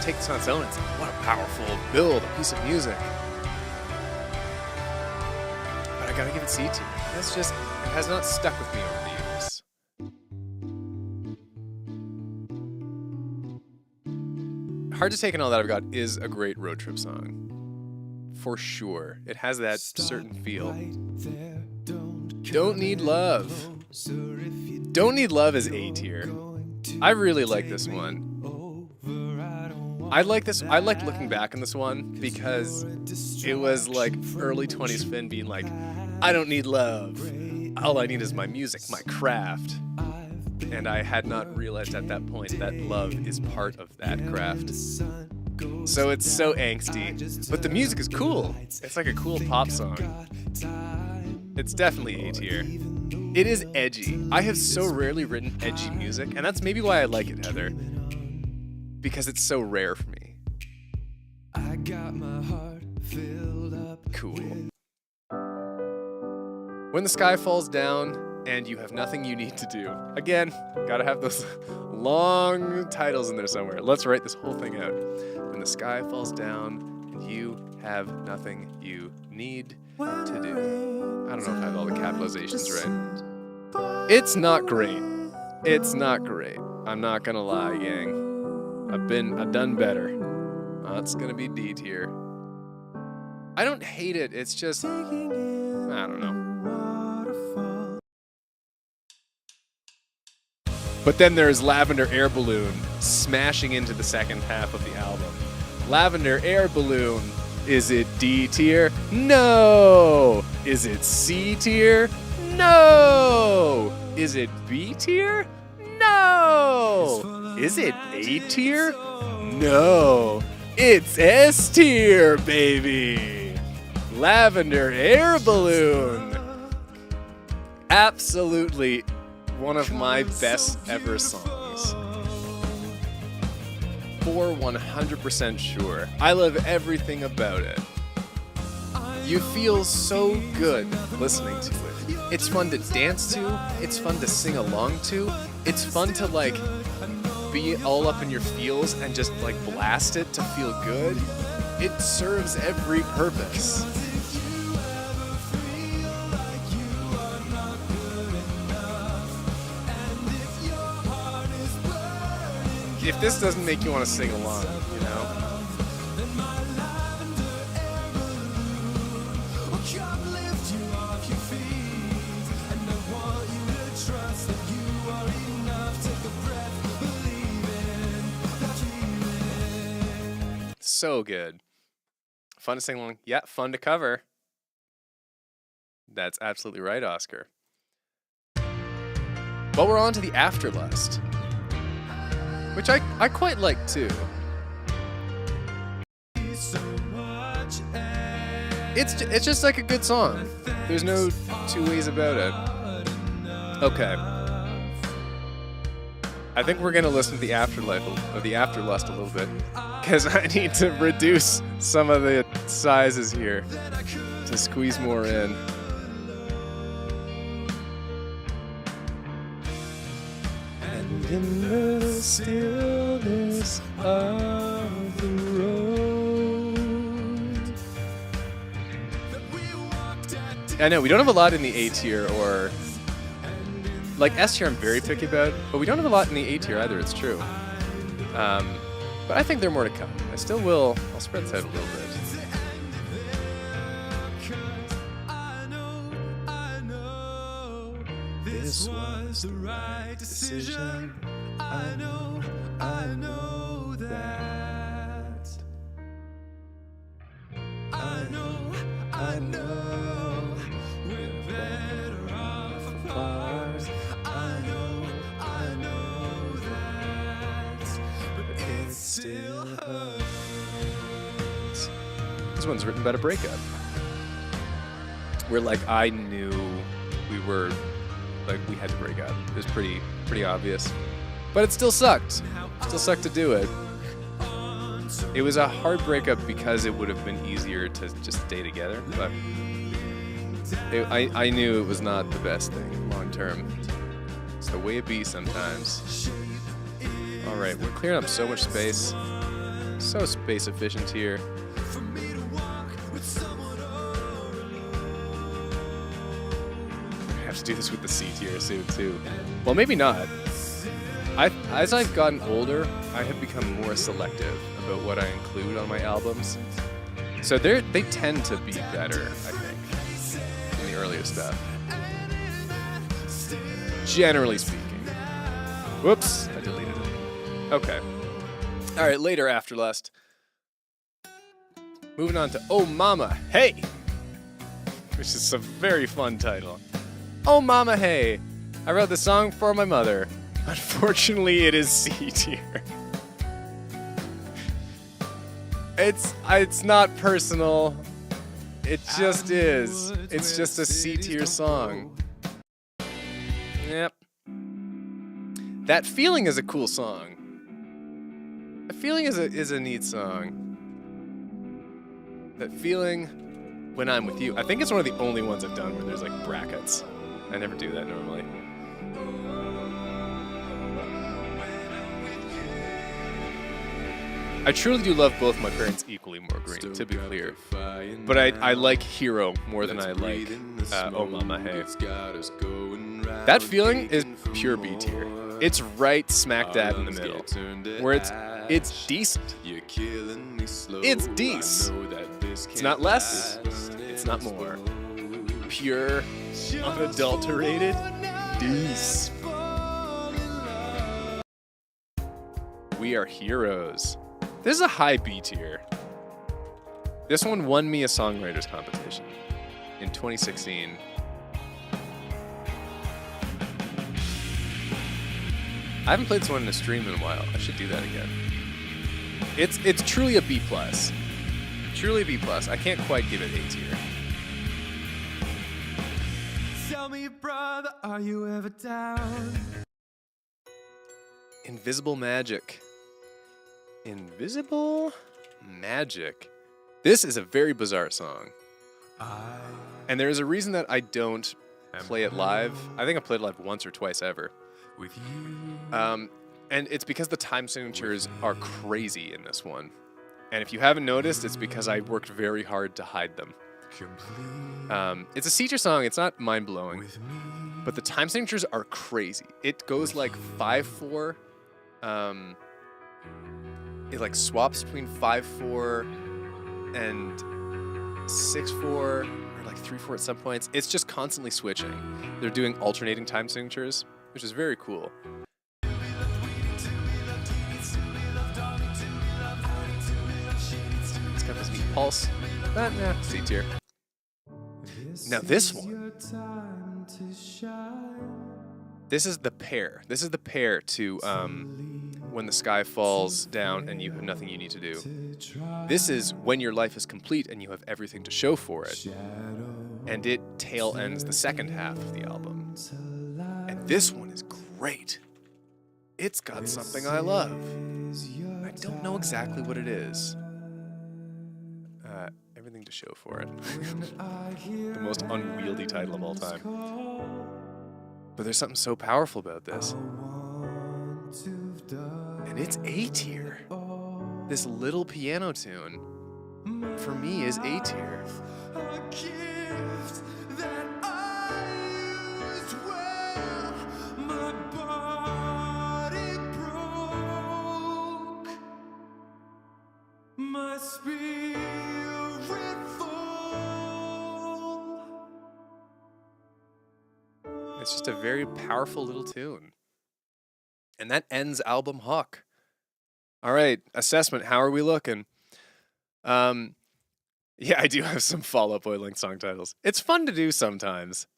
take this on its own. It's like, what a powerful build, a piece of music. But I gotta give it C tier. That's just, it has not stuck with me over the years. Hard to Take and All That I've Got is a great road trip song. For sure. It has that certain feel. Don't Need Love. Don't Need Love is A tier. I really like this one. I like looking back on this one because it was like early 20s Finn being like, I don't need love. All I need is my music, my craft. And I had not realized at that point that love is part of that craft. So it's so angsty. But the music is cool. It's like a cool pop song. It's definitely A tier. It is edgy. I have so rarely written edgy music, and that's maybe why I like it, Heather. Because it's so rare for me. Cool. When the Sky Falls Down and You Have Nothing You Need to Do. Again, gotta have those long titles in there somewhere. Let's write this whole thing out. When the sky falls down and you have nothing you need to do. I don't know if I have all the capitalizations right. It's not great. It's not great. I'm not gonna lie, gang. I've done better. It's gonna be D tier. I don't hate it. It's just, I don't know. But then there's Lavender Air Balloon smashing into the second half of the album. Lavender Air Balloon Is it D tier? No. Is it C tier? No. Is it B tier? No. Is it A tier? No. It's S tier, baby. Lavender Air Balloon. Absolutely one of my best ever songs. For 100% sure. I love everything about it. You feel so good listening to it. It's fun to dance to. It's fun to sing along to. It's fun to like be all up in your feels and just like blast it to feel good. It serves every purpose. If this doesn't make you want to sing along, you know? So good. Fun to sing along. Yeah, fun to cover. That's absolutely right, Oscar. But we're on to the Afterlust, which I quite like too. It's just like a good song. There's no two ways about it. Okay. I think we're gonna listen to the Afterlust a little bit, because I need to reduce some of the sizes here to squeeze more in. And in the stillness of the road. I know we don't have a lot in the A tier, or like S tier I'm very picky about, but we don't have a lot in the A tier either, it's true. But I think there are more to come. I'll spread this out a little bit. This was the right decision. I know that. I know we're better off apart. I know that, but it still hurts. This one's written about a breakup. Where like I knew we had to break up. It was pretty obvious. But it still sucked. Still sucked to do it. It was a hard breakup because it would have been easier to just stay together, but I knew it was not the best thing long term. It's the way it be sometimes. All right, we're clearing up so much space. So space efficient here. I have to do this with the C tier soon too. Well, maybe not. As I've gotten older, I have become more selective about what I include on my albums. So they tend to be better, I think, than the earlier stuff. Generally speaking. Whoops, I deleted it. Okay. All right, later, Afterlust. Moving on to Oh Mama Hey, which is a very fun title. Oh Mama Hey, I wrote the song for my mother. Unfortunately, it is C tier. It's not personal. It just is. It's just a C tier song. Yep. That Feeling is a cool song. That Feeling is a neat song. That Feeling When I'm With You. I think it's one of the only ones I've done where there's like brackets. I never do that normally. I truly do love both my parents equally, more green, to be clear. But I like Hero more than I like Oh Mama Hey. That Feeling is pure B tier. It's right smack dab in the middle, where it's decent. It's decent. It's not less. It's not more. Pure, unadulterated deuce. We Are Heroes. This is a high B tier. This one won me a songwriters competition in 2016. I haven't played this one in a stream in a while. I should do that again. It's truly a B+. Truly a B+. I can't quite give it A tier. Tell me, brother, are you ever down? Invisible Magic. Invisible Magic. This is a very bizarre song. And there is a reason that I don't play it live. I think I played it live once or twice ever. With you. And it's because the time signatures are crazy in this one. And if you haven't noticed, it's because I worked very hard to hide them. It's a C tier song. It's not mind-blowing. But the time signatures are crazy. It goes like 5/4. It like swaps between 5/4 and 6/4, or like 3/4 at some points. It's just constantly switching. They're doing alternating time signatures, which is very cool. It's got this neat pulse. C tier. Now this one. This is the pair. This is the pair to When the Sky Falls Down and You Have Nothing You Need to Do. This is When Your Life is Complete and You Have Everything to Show for It. And it tail ends the second half of the album. And this one is great. It's got something I love. I don't know exactly what it is. Everything to Show for It. The most unwieldy title of all time. But there's something so powerful about this. And it's A tier. This little piano tune, for me, is A tier. It's just a very powerful little tune. And that ends album Huck. All right, assessment. How are we looking? Yeah, I do have some follow-up boy-length song titles. It's fun to do sometimes.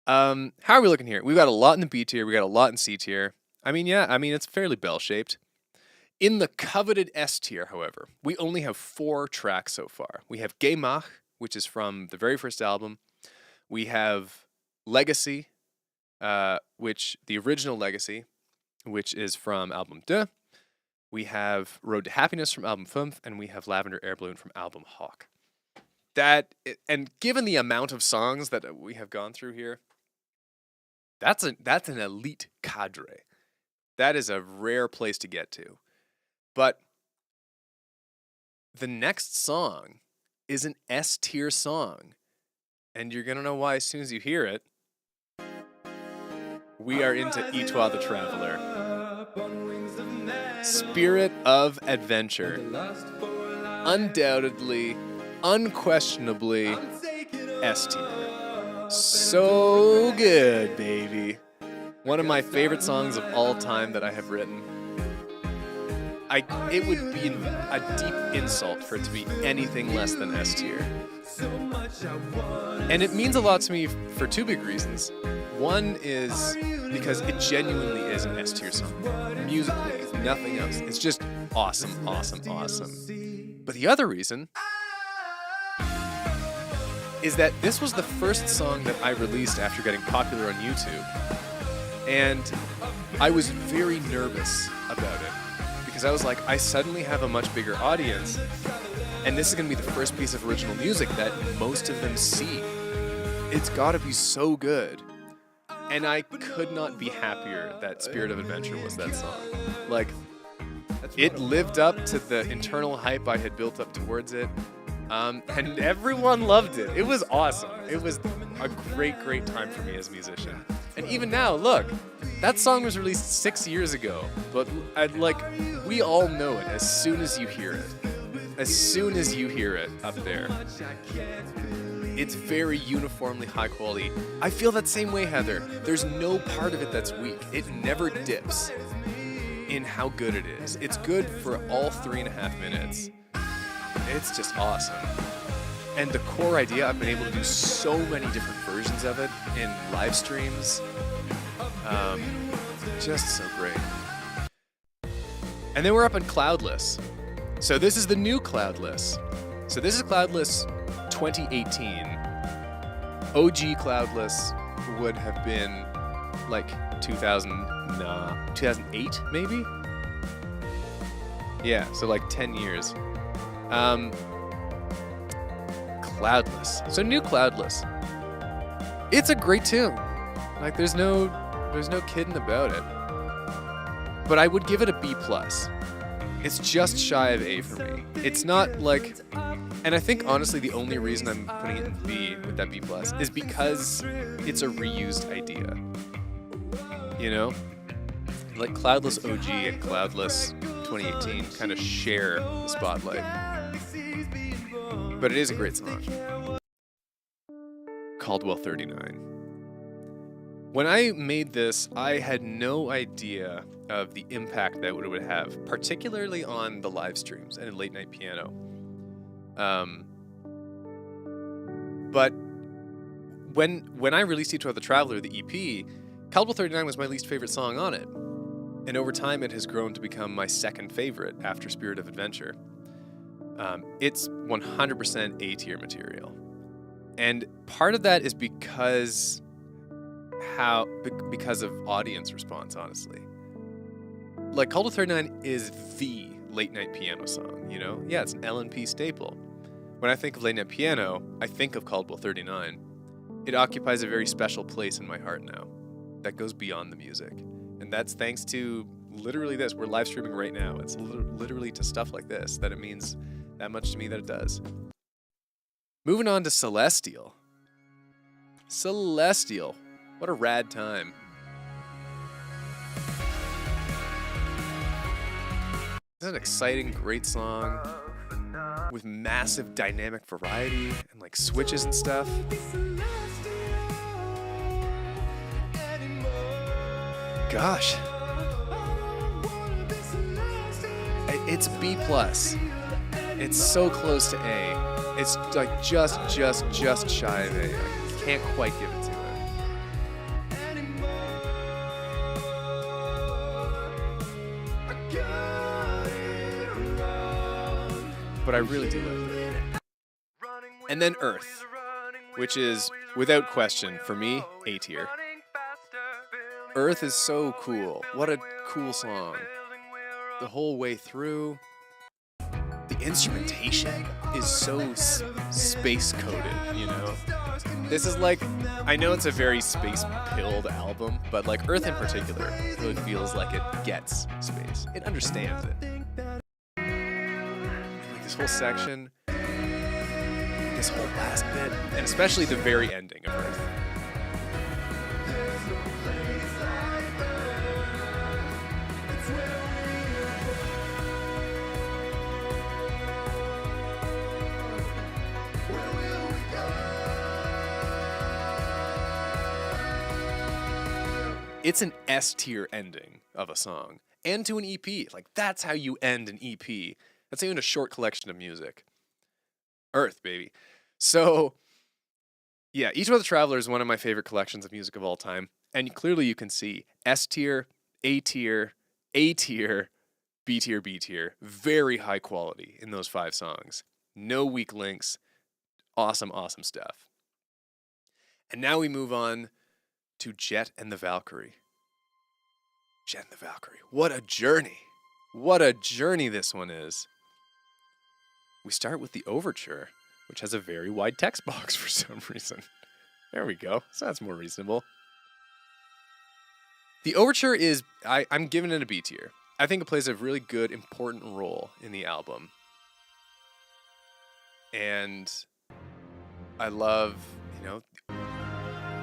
How are we looking here? We've got a lot in the B tier. We got a lot in C tier. It's fairly bell-shaped. In the coveted S tier, however, we only have 4 tracks so far. We have Gay Mach, which is from the very first album. We have Legacy, which the original Legacy, which is from album 2. We have Road to Happiness from album 5, and we have Lavender Air Balloon from album Hawk. And given the amount of songs that we have gone through here, that's an elite cadre. That is a rare place to get to. But the next song is an S tier song, and you're gonna know why as soon as you hear it. We are into Etoile the Traveler. Spirit of Adventure. Undoubtedly, unquestionably, S tier. So good, baby. One of my favorite songs of all time that I have written. It would be a deep insult for it to be anything less than S tier. And it means a lot to me for 2 big reasons. One is because it genuinely is an S tier song. Musically, nothing else. It's just awesome, awesome, awesome. But the other reason is that this was the first song that I released after getting popular on YouTube. And I was very nervous about it. Because I was like, I suddenly have a much bigger audience, and this is going to be the first piece of original music that most of them see. It's got to be so good. And I could not be happier that Spirit of Adventure was that song. Like, it lived up to the internal hype I had built up towards it, and everyone loved it. It was awesome. It was a great, great time for me as a musician. And even now, look, that song was released 6 years ago, but we all know it as soon as you hear it. As soon as you hear it up there. It's very uniformly high quality. I feel that same way, Heather. There's no part of it that's weak. It never dips in how good it is. It's good for all 3.5 minutes. It's just awesome. And the core idea, I've been able to do so many different versions of it in live streams. Just so great. And then we're up in Cloudless. So this is the new Cloudless. So this is Cloudless 2018. OG Cloudless would have been like 2008 maybe? Yeah, so like 10 years. Cloudless. So new Cloudless. It's a great tune. Like there's no kidding about it. But I would give it a B+. It's just shy of A for me. It's not like, and I think honestly the only reason I'm putting it in B with that B+ is because it's a reused idea. You know? Like Cloudless OG and Cloudless 2018 kind of share the spotlight. But it is a great song. Caldwell 39. When I made this, I had no idea of the impact that it would have, particularly on the live streams and in Late Night Piano. But when I released Each Other Traveler, the EP, Caldwell 39 was my least favorite song on it. And over time, it has grown to become my second favorite after Spirit of Adventure. It's 100% A-tier material. And part of that is because of audience response, honestly. Like, Caldwell 39 is the late night piano song, you know? Yeah, it's an L&P staple. When I think of late night piano, I think of Caldwell 39. It occupies a very special place in my heart now that goes beyond the music. And that's thanks to literally this. We're live streaming right now. It's literally to stuff like this that it means that much to me that it does. Moving on to Celestial. Celestial. What a rad time. This is an exciting, great song with massive dynamic variety and like switches and stuff. Gosh. It's B+. It's so close to A. It's like just shy of A. I can't quite give it to it. But I really do like it. And then Earth, which is, without question, for me, A tier. Earth is so cool. What a cool song. The whole way through. The instrumentation is so space-coded, you know? This is like, I know it's a very space-pilled album, but like Earth in particular really feels like it gets space. It understands it. This whole section, this whole last bit, and especially the very ending of Earth. It's an S-tier ending of a song, and to an EP. Like, that's how you end an EP. That's even a short collection of music. Earth, baby. So, yeah, Each of the Traveler is one of my favorite collections of music of all time. And clearly you can see S tier, A tier, A tier, B tier, B tier. Very high quality in those 5 songs. No weak links. Awesome, awesome stuff. And now we move on to Jet and the Valkyrie. Jet and the Valkyrie. What a journey. What a journey this one is. We start with the overture, which has a very wide text box for some reason. There we go. So that's more reasonable. The overture is, I'm giving it a B tier. I think it plays a really good, important role in the album. And I love, you know,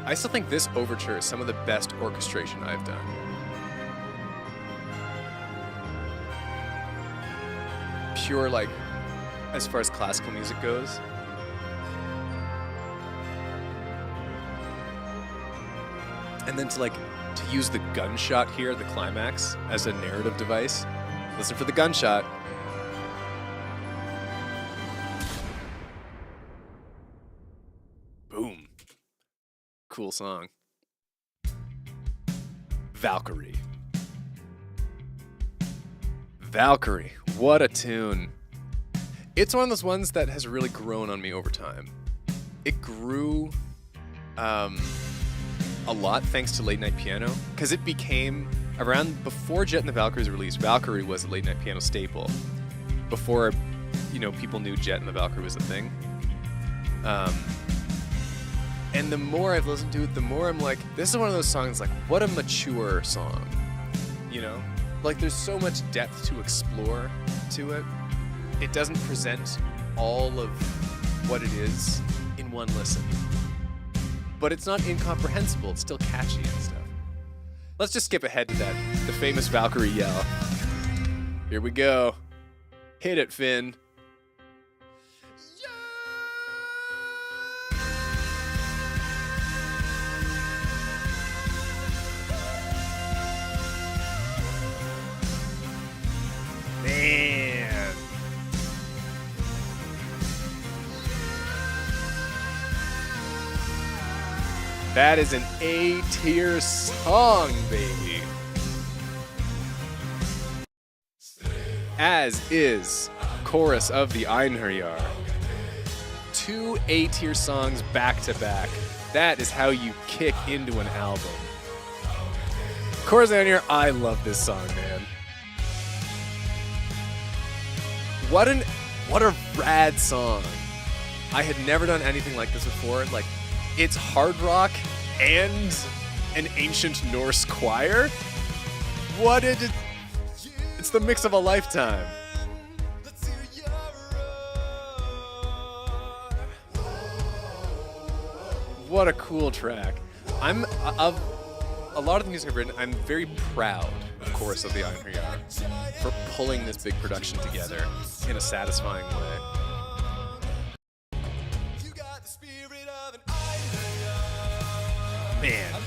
I still think this overture is some of the best orchestration I've done. Pure, like, as far as classical music goes. And then to use the gunshot here, the climax, as a narrative device. Listen for the gunshot. cool song. Valkyrie. Valkyrie, what a tune. It's one of those ones that has really grown on me over time. It grew a lot thanks to Late Night Piano, because it became, around before Jet and the Valkyries released, Valkyrie was a Late Night Piano staple. Before, people knew Jet and the Valkyrie was a thing. And the more I've listened to it, the more I'm like, this is one of those songs, like, what a mature song, Like, there's so much depth to explore to it. It doesn't present all of what it is in one listen. But it's not incomprehensible, it's still catchy and stuff. Let's just skip ahead to that, the famous Valkyrie yell. Here we go. Hit it, Finn. Man. That is an A-tier song, baby. As is Chorus of the Einherjar. 2 A-tier songs back to back. That is how you kick into an album. Chorus of the Einherjar, I love this song, man. What a rad song. I had never done anything like this before. Like, it's hard rock and an ancient Norse choir. It's the mix of a lifetime. What a cool track. Of a lot of the music I've written, I'm very proud, of course, of the Einherjar for pulling this big production together in a satisfying way. Man,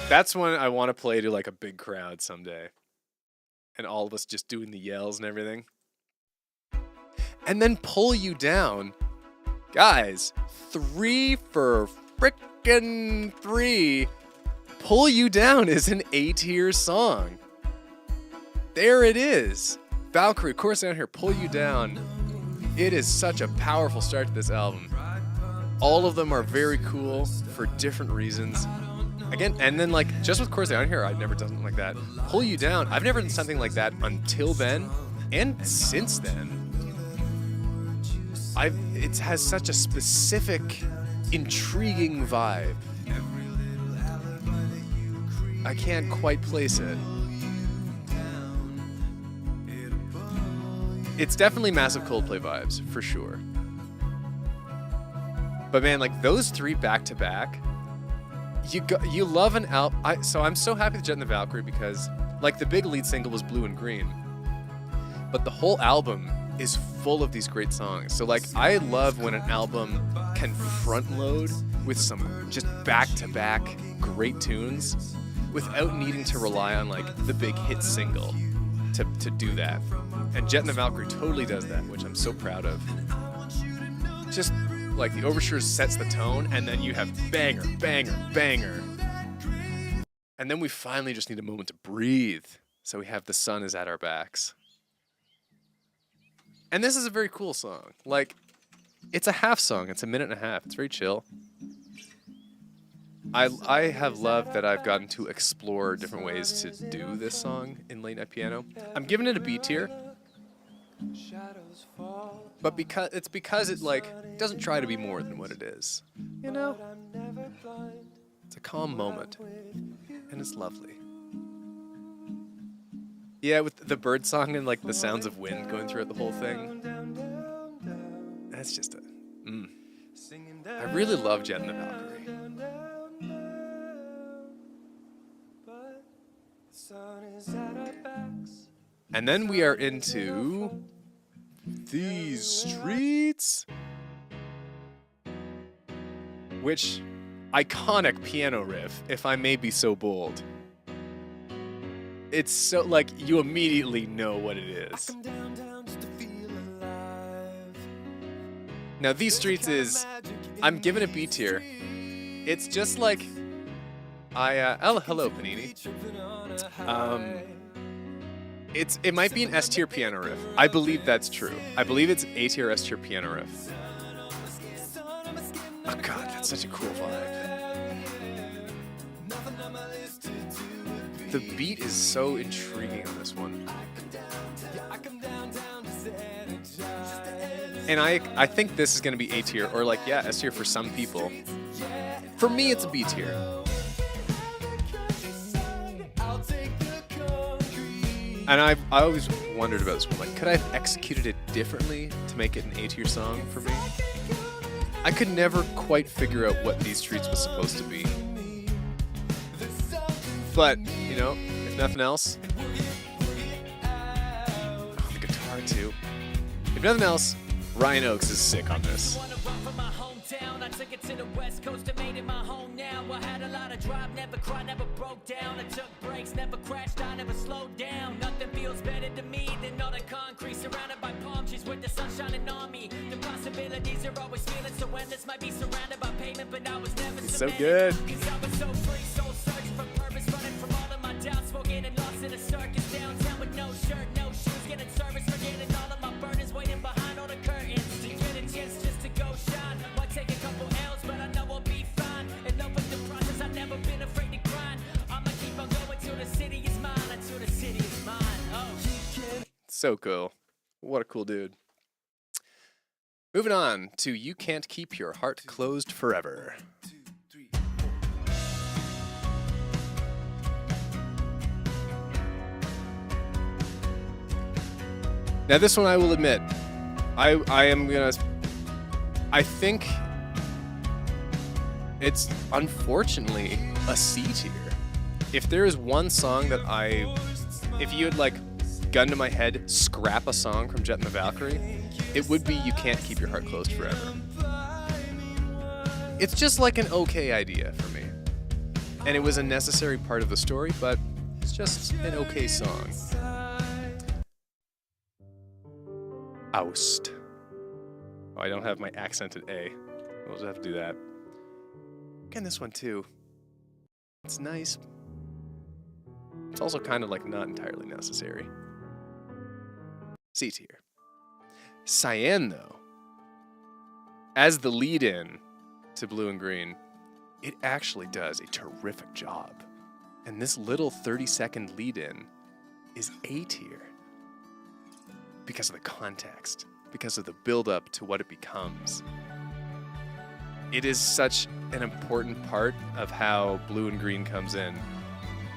that's one I want to play to like a big crowd someday. And all of us just doing the yells and everything. And then Pull You Down. Guys, 3 for frickin' 3. Pull You Down is an A-tier song. There it is. Valkyrie, of course, down here, Pull You Down. It is such a powerful start to this album. All of them are very cool for different reasons. Again, and then like just with Chorus Down Here, I've never done something like that. Pull You Down, I've never done something like that until then, and since then. It has such a specific, intriguing vibe. I can't quite place it. It's definitely massive Coldplay vibes, for sure. But man, like those 3 back to back, you love an album. So I'm so happy with Jet and the Valkyrie because like the big lead single was Blue and Green, but the whole album is full of these great songs. So like I love when an album can front load with some just back to back great tunes without needing to rely on like the big hit single to do that. And Jet and the Valkyrie totally does that, which I'm so proud of. Just like the overture sets the tone, and then you have banger, banger, banger. And then we finally just need a moment to breathe. So we have The Sun Is At Our Backs. And this is a very cool song. Like, it's a half song. It's a minute and a half. It's very chill. I have loved that I've gotten to explore different ways to do this song in Late Night Piano. I'm giving it a B tier. But because it like doesn't try to be more than what it is. You know? It's a calm moment. And it's lovely. Yeah, with the bird song and like the sounds of wind going through it the whole thing. That's just a I really love Jet and the Valkyrie. And then we are into These Streets, which iconic piano riff, if I may be so bold. It's so like you immediately know what it is. Now These Streets is, I'm giving it B tier It's just like hello Panini. It might be an S tier piano riff. I believe that's true. I believe it's A tier, S tier piano riff. Oh god, that's such a cool vibe. The beat is so intriguing on this one. And I think this is gonna be A tier, or like, yeah, S tier for some people. For me, it's a B tier. And I always wondered about this one. Like, could I have executed it differently to make it an A tier song for me? I could never quite figure out what These Streets was supposed to be. But, you know, if nothing else, oh, the guitar too. If nothing else, Ryan Oakes is sick on this. I took it to the West Coast and made it my home now. I had a lot of drive, never cried, never broke down. I took breaks, never crashed, I never slowed down. Nothing feels better to me than all the concrete surrounded by palm trees with the sun shining on me. The possibilities are always feeling so endless. Might be surrounded by pavement, but I was never so good. Cause I was so free, so searching for purpose, running from all of my doubts, smoking and lost in a circus downtown with no shirt, no shoes, getting service, forgetting all of my burdens, waiting behind all the curtains to get a chance just to go shine. Might take a couple L's, but I know I'll be fine. In love with the process, I've never been afraid to grind. I'ma keep on going till the city is mine, until the city is mine. Oh, So cool. What a cool dude. Moving on to You Can't Keep Your Heart Closed Forever. Now this one I will admit, I think it's unfortunately a C tier. If there is one song that if you had like gun to my head, scrap a song from Jet and the Valkyrie, it would be You Can't Keep Your Heart Closed Forever. It's just like an okay idea for me. And it was a necessary part of the story, but it's just an okay song. Oust. Oh, I don't have my accented A. We'll just have to do that. Again, this one too. It's nice. It's also kind of like not entirely necessary. C tier. Cyan, though, as the lead-in to Blue and Green, it actually does a terrific job. And this little 30-second lead-in is A tier because of the context, because of the build-up to what it becomes. It is such an important part of how Blue and Green comes in.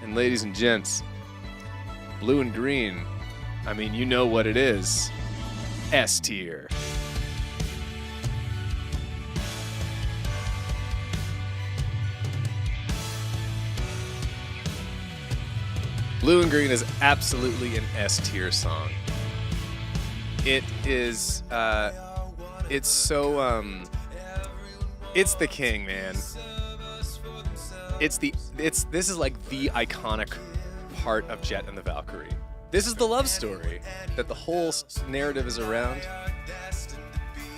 And ladies and gents, Blue and Green, I mean, you know what it is. S tier. Blue and Green is absolutely an S tier song. It is, it's so, it's the king, man. This is like the iconic part of Jet and the Valkyrie. This is the love story that the whole narrative is around.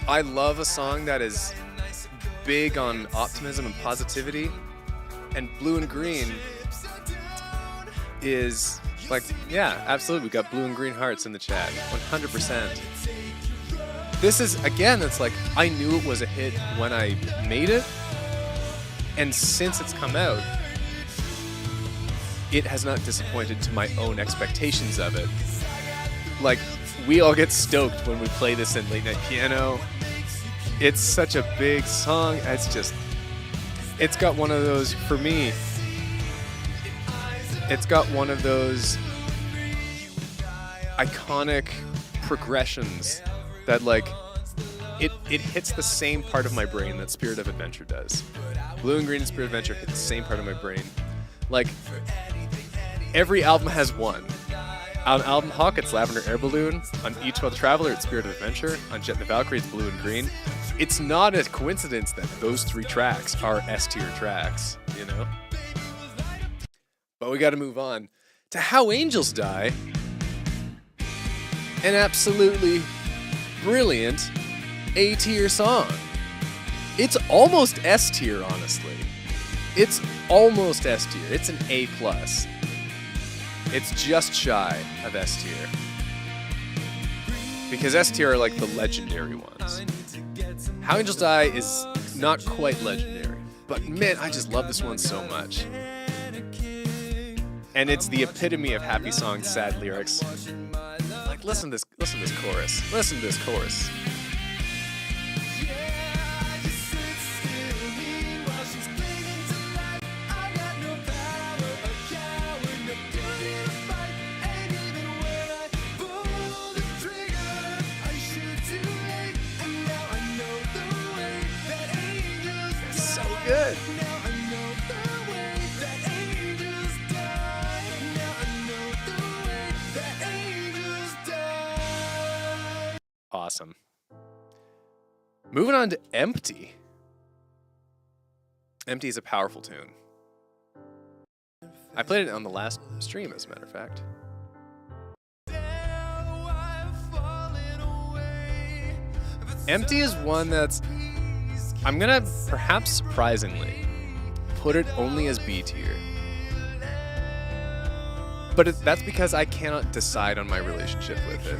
I love a song that is big on optimism and positivity, and Blue and Green is like, yeah, absolutely. We got blue and green hearts in the chat, 100%. This is, again, it's like, I knew it was a hit when I made it, and since it's come out, it has not disappointed to my own expectations of it. Like, we all get stoked when we play this in Late Night Piano. It's such a big song. It's got one of those, for me, it's got one of those iconic progressions that, like, it hits the same part of my brain that Spirit of Adventure does. Blue and Green and Spirit of Adventure hit the same part of my brain. Like, every album has one. On Album Hawk, it's Lavender Air Balloon. On Each Wild Traveler, it's Spirit of Adventure. On Jet and the Valkyrie, it's Blue and Green. It's not a coincidence that those three tracks are S-tier tracks, you know? But we gotta move on to How Angels Die. An absolutely brilliant A-tier song. It's almost S-tier, honestly. It's almost S tier. It's an A+. It's just shy of S tier. Because S tier are like the legendary ones. How Angels Die is not quite legendary. But man, I just love this one so much. And it's the epitome of happy songs, sad lyrics. Like, listen to this chorus. Listen to this chorus. So good. Awesome. Moving on to Empty. Empty is a powerful tune. I played it on the last stream, as a matter of fact. Empty is one that's, I'm gonna, perhaps surprisingly, put it only as B tier. But that's because I cannot decide on my relationship with it.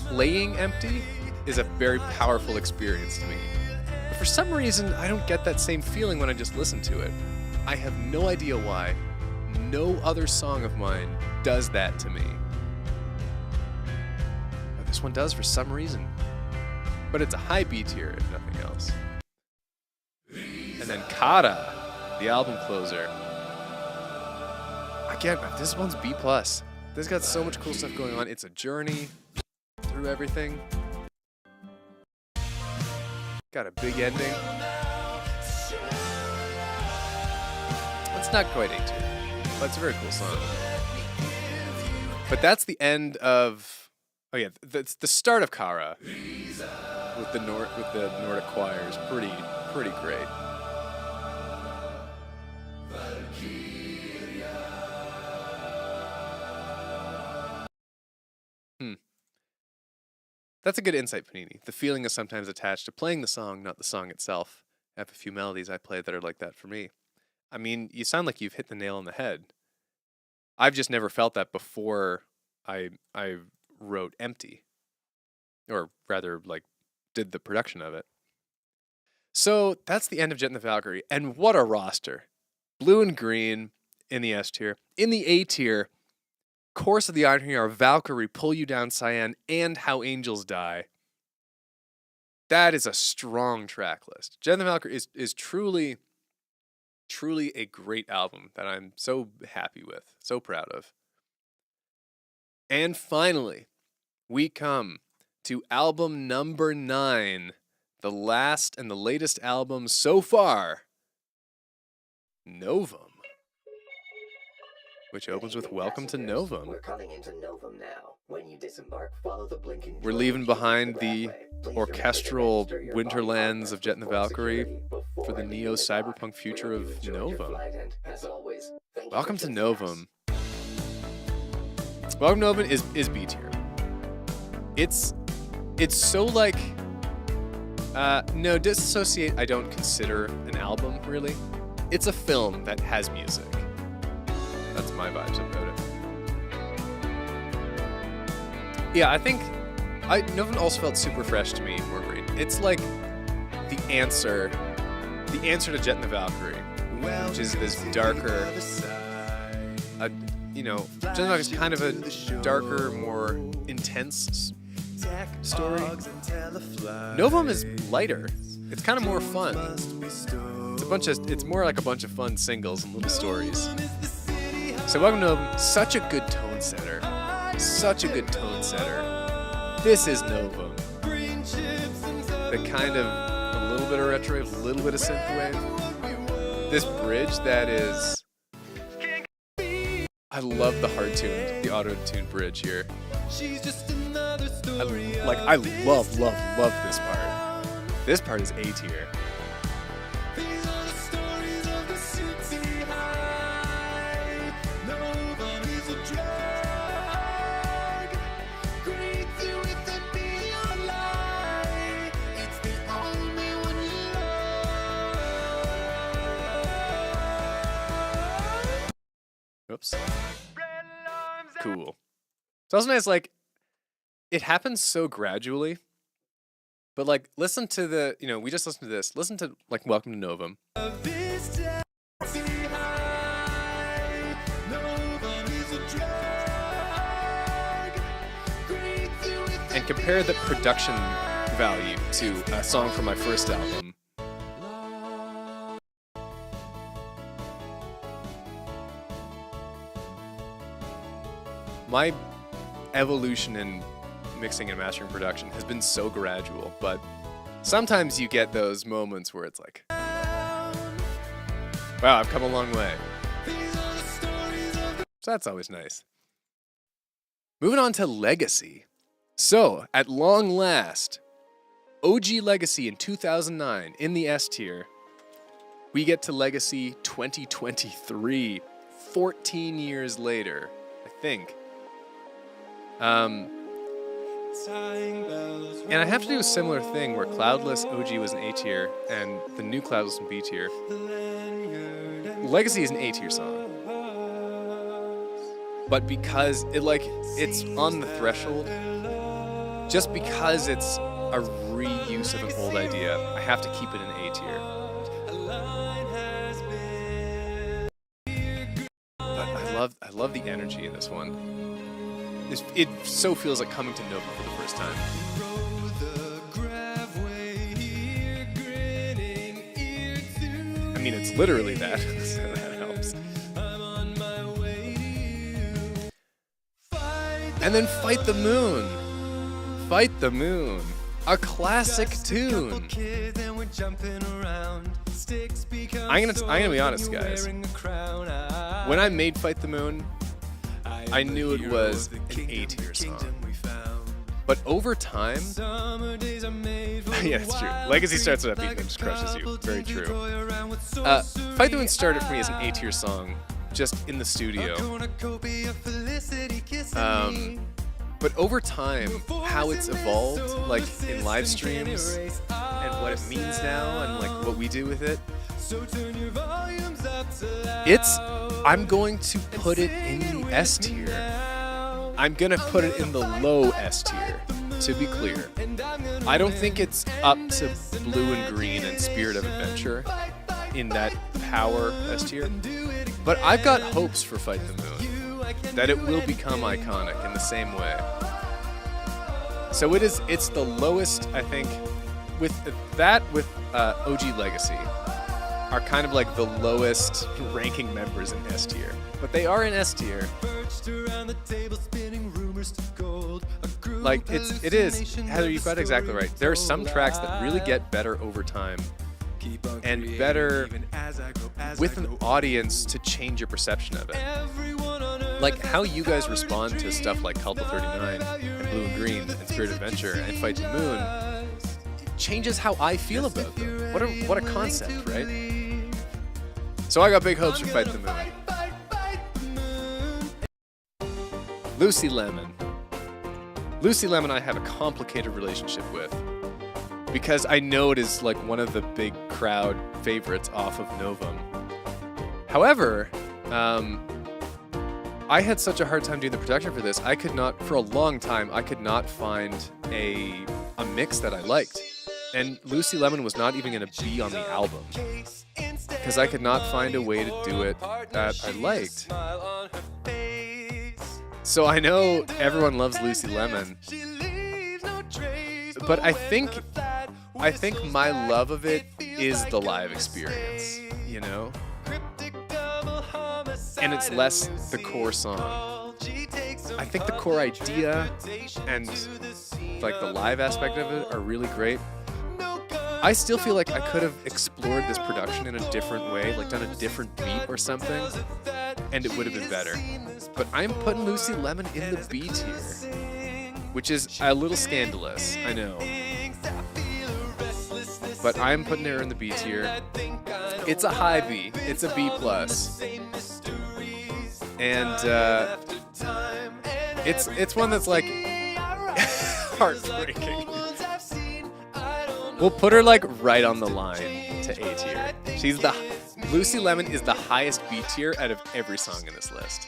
Playing Empty is a very powerful experience to me. But for some reason, I don't get that same feeling when I just listen to it. I have no idea why. No other song of mine does that to me. But this one does for some reason. But it's a high B tier, if nothing else. And then Kata, the album closer. Again, this one's B+. This got so much cool stuff going on. It's a journey through everything. Got a big ending. It's not quite A tier, but it's a very cool song. But that's the end of. Oh yeah, that's the start of Kara with the Nordic choir is pretty great. That's a good insight, Panini. The feeling is sometimes attached to playing the song, not the song itself. I have a few melodies I play that are like that for me. I mean, you sound like you've hit the nail on the head. I've just never felt that before I wrote Empty. Or rather, like, did the production of it. So that's the end of Jet and the Valkyrie. And what a roster. Blue and Green in the S tier. In the A tier, Chorus of the Iron Hero, Valkyrie, Pull You Down, Cyan, and How Angels Die. That is a strong track list. Jet and the Valkyrie is truly a great album that I'm so happy with, so proud of. And finally, we come to album number 9, the last and the latest album so far, Novum, which opens with Welcome to Novum. We're coming into Novum now. When you disembark, follow the blinking. We're leaving behind the orchestral winterlands of Jet and the Valkyrie for the neo-cyberpunk future of Novum. Welcome to Novum. Welcome to Novum is B tier. It's so like no, Disassociate I don't consider an album really. It's a film that has music. That's my vibes about it. Yeah, I think Novum also felt super fresh to me, more great. It's like the answer to Jet and the Valkyrie, which is this darker, Jet and the Valkyrie is kind of a darker, more intense story. Novum is lighter. It's kind of more fun. It's more like a bunch of fun singles and little stories. So Welcome to Novum, such a good tone setter. Such a good tone setter. This is Novum. The kind of a little bit of retro, a little bit of synthwave. This bridge that is. I love the hard-tuned, the auto-tuned bridge here. I love this part. This part is A tier. Whoops. Cool. It's also nice, like, it happens so gradually. But, like, listen to the, we just listened to this. Listen to, like, Welcome to Novum. And compare the production value to a song from my first album. My evolution in mixing and mastering production has been so gradual, but sometimes you get those moments where it's like, wow, I've come a long way. So that's always nice. Moving on to Legacy. So, at long last, OG Legacy in 2009 in the S tier, we get to Legacy 2023, 14 years later, I think. And I have to do a similar thing where Cloudless OG was an A tier and the new Cloudless in B tier. Legacy is an A tier song. But because it's on the threshold, just because it's a reuse of an old idea, I have to keep it in A tier. But I love the energy in this one. It so feels like coming to Novum for the first time. I mean, it's literally that, so that helps. And then Fight the Moon. Fight the Moon. A classic tune. I'm gonna be honest, guys. When I made Fight the Moon, I knew it was an A tier song. But over time, yeah, it's true. Legacy starts with that beat and then just crushes you. Very true. Fight the Moon started for me as an A tier song, just in the studio. But over time, how it's evolved, like in live streams, and what it means now, and like what we do with it, I'm going to put it in the S tier. I'm gonna put it in the low S tier, to be clear. I don't think it's up to Blue and Green and Spirit of Adventure in that power S tier, but I've got hopes for Fight the Moon, that it will become iconic in the same way. So it's the lowest, I think, with OG Legacy are kind of like the lowest ranking members in S tier. But they are in S tier. Like, it is, Heather, you've got it exactly right. There are some tracks that really get better over time and better with an audience to change your perception of it. Like how you guys respond to stuff like Cult of 39 and Blue and Green and Spirit Adventure and Fight the Moon changes how I feel about them. What a concept, right? So I got big hopes for Fight the Moon. Lucy Lemon. Lucy Lemon I have a complicated relationship with because I know it is like one of the big crowd favorites off of Novum. However, I had such a hard time doing the production for this. For a long time, I could not find a mix that I liked. And Lucy Lemon was not even going to be on the album because I could not find a way to do it that I liked. So I know everyone loves Lucy Lemon, but I think my love of it is the live experience, you know? And it's less the core song. I think the core idea and like the live aspect of it are really great. I still feel like I could have explored this production in a different way, like done a different beat or something, and it would have been better. But I'm putting Lucy Lemon in the B tier, which is a little scandalous, I know. But I'm putting her in the B tier. It's a high B. It's a B+. And it's one that's like heartbreaking. We'll put her like right on the line to A tier. She's Lucy Lemon is the highest B tier out of every song in this list.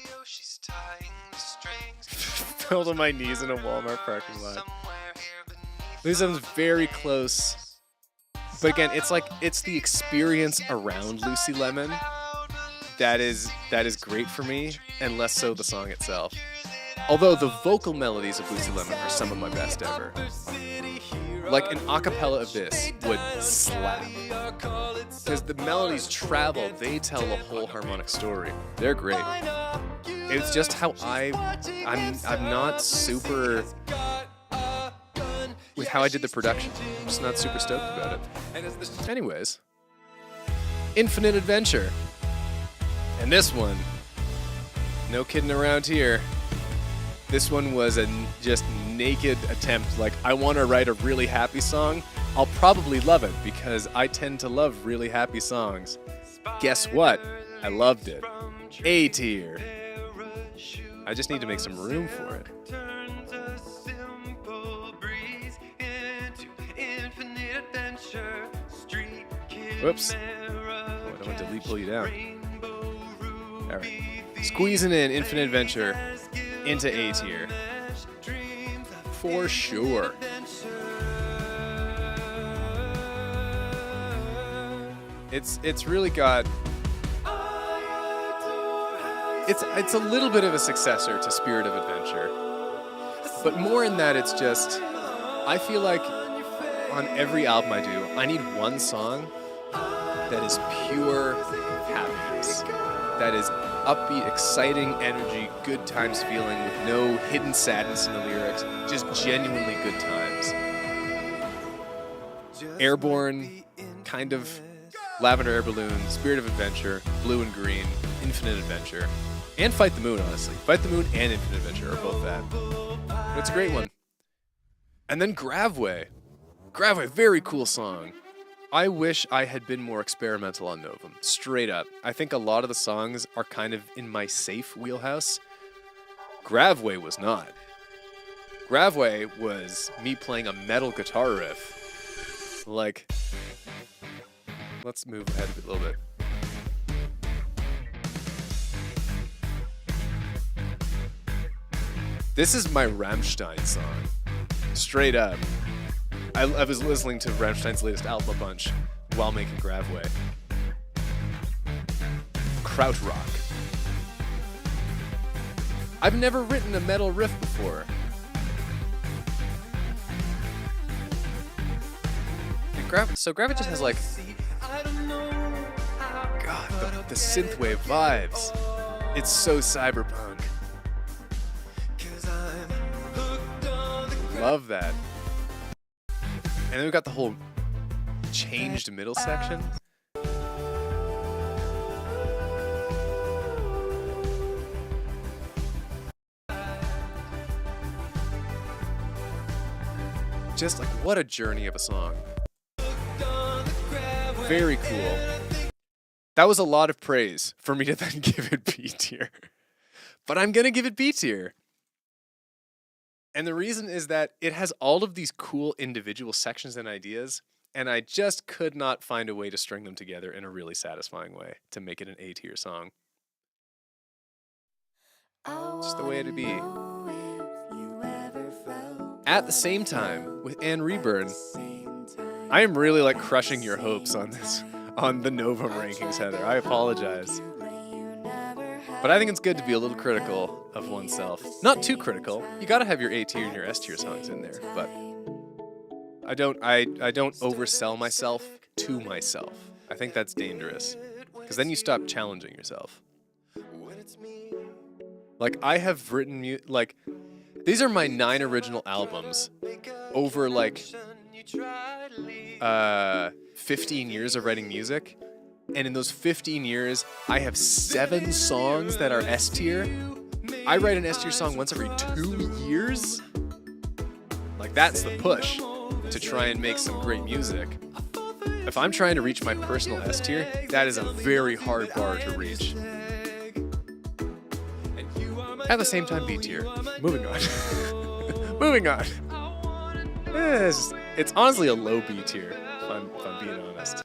Fell to my knees in a Walmart parking lot. Lucy Lemon's very close. But again, it's the experience around Lucy Lemon that is great for me, and less so the song itself. Although the vocal melodies of Lucy Lemon are some of my best ever. Like an acapella of this would slap. Because the melodies travel, they tell a whole harmonic story. They're great. It's just how I'm not super with how I did the production. I'm just not super stoked about it. Anyways, Infinite Adventure. And this one, no kidding around here. This one was a just naked attempt. Like, I want to write a really happy song. I'll probably love it because I tend to love really happy songs. Guess what? I loved it. A tier. I just need to make some room for it. Whoops. Oh, I don't want to delete pull you down. All right. Squeezing in Infinite Adventure into A tier. For sure. It's really got it's a little bit of a successor to Spirit of Adventure. But more in that it's just I feel like on every album I do, I need one song that is pure happiness. That is upbeat, exciting energy, good times feeling with no hidden sadness in the lyrics, just genuinely good times. Airborne, kind of, Lavender Air Balloon, Spirit of Adventure, Blue and Green, Infinite Adventure, and Fight the Moon, honestly. Fight the Moon and Infinite Adventure are both that. But it's a great one. And then Gravway. Gravway, very cool song. I wish I had been more experimental on Novum, straight up. I think a lot of the songs are kind of in my safe wheelhouse. Gravway was not. Gravway was me playing a metal guitar riff. Like, let's move ahead a little bit. This is my Rammstein song, straight up. I was listening to Rammstein's latest album a bunch while making Gravway. Krautrock. I've never written a metal riff before. And so Gravway just has like, God, the synthwave vibes. It's so cyberpunk. Love that. And then we've got the whole changed middle section. Just like, what a journey of a song. Very cool. That was a lot of praise for me to then give it B tier. But I'm gonna give it B tier. And the reason is that it has all of these cool individual sections and ideas, and I just could not find a way to string them together in a really satisfying way to make it an A tier song. It's just the way it'd be. At the same time, with Anne Reburn, I am really like crushing your hopes on this, on the Novum rankings, Heather. I apologize. But I think it's good to be a little critical of oneself. Not too critical. You gotta have your A tier and your S tier songs in there, but I don't oversell myself to myself. I think that's dangerous. Because then you stop challenging yourself. Like, I have written these are my 9 original albums over like 15 years of writing music. And in those 15 years, I have 7 songs that are S tier. I write an S tier song once every 2 years. Like, that's the push to try and make some great music. If I'm trying to reach my personal S tier, that is a very hard bar to reach. At the same time, B tier. Moving on. Moving on. It's honestly a low B tier, if I'm being honest.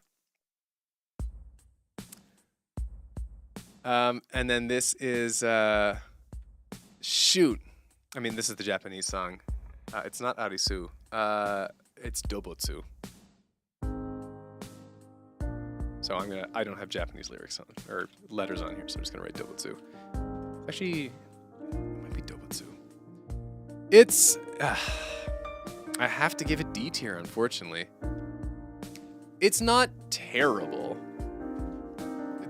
And then this is shoot. I mean, this is the Japanese song. It's not Arisu. It's Dobotsu. So I don't have Japanese lyrics on or letters on here, so I'm just gonna write Dobotsu. Actually, it might be Dobotsu. It's I have to give it D tier, unfortunately. It's not terrible.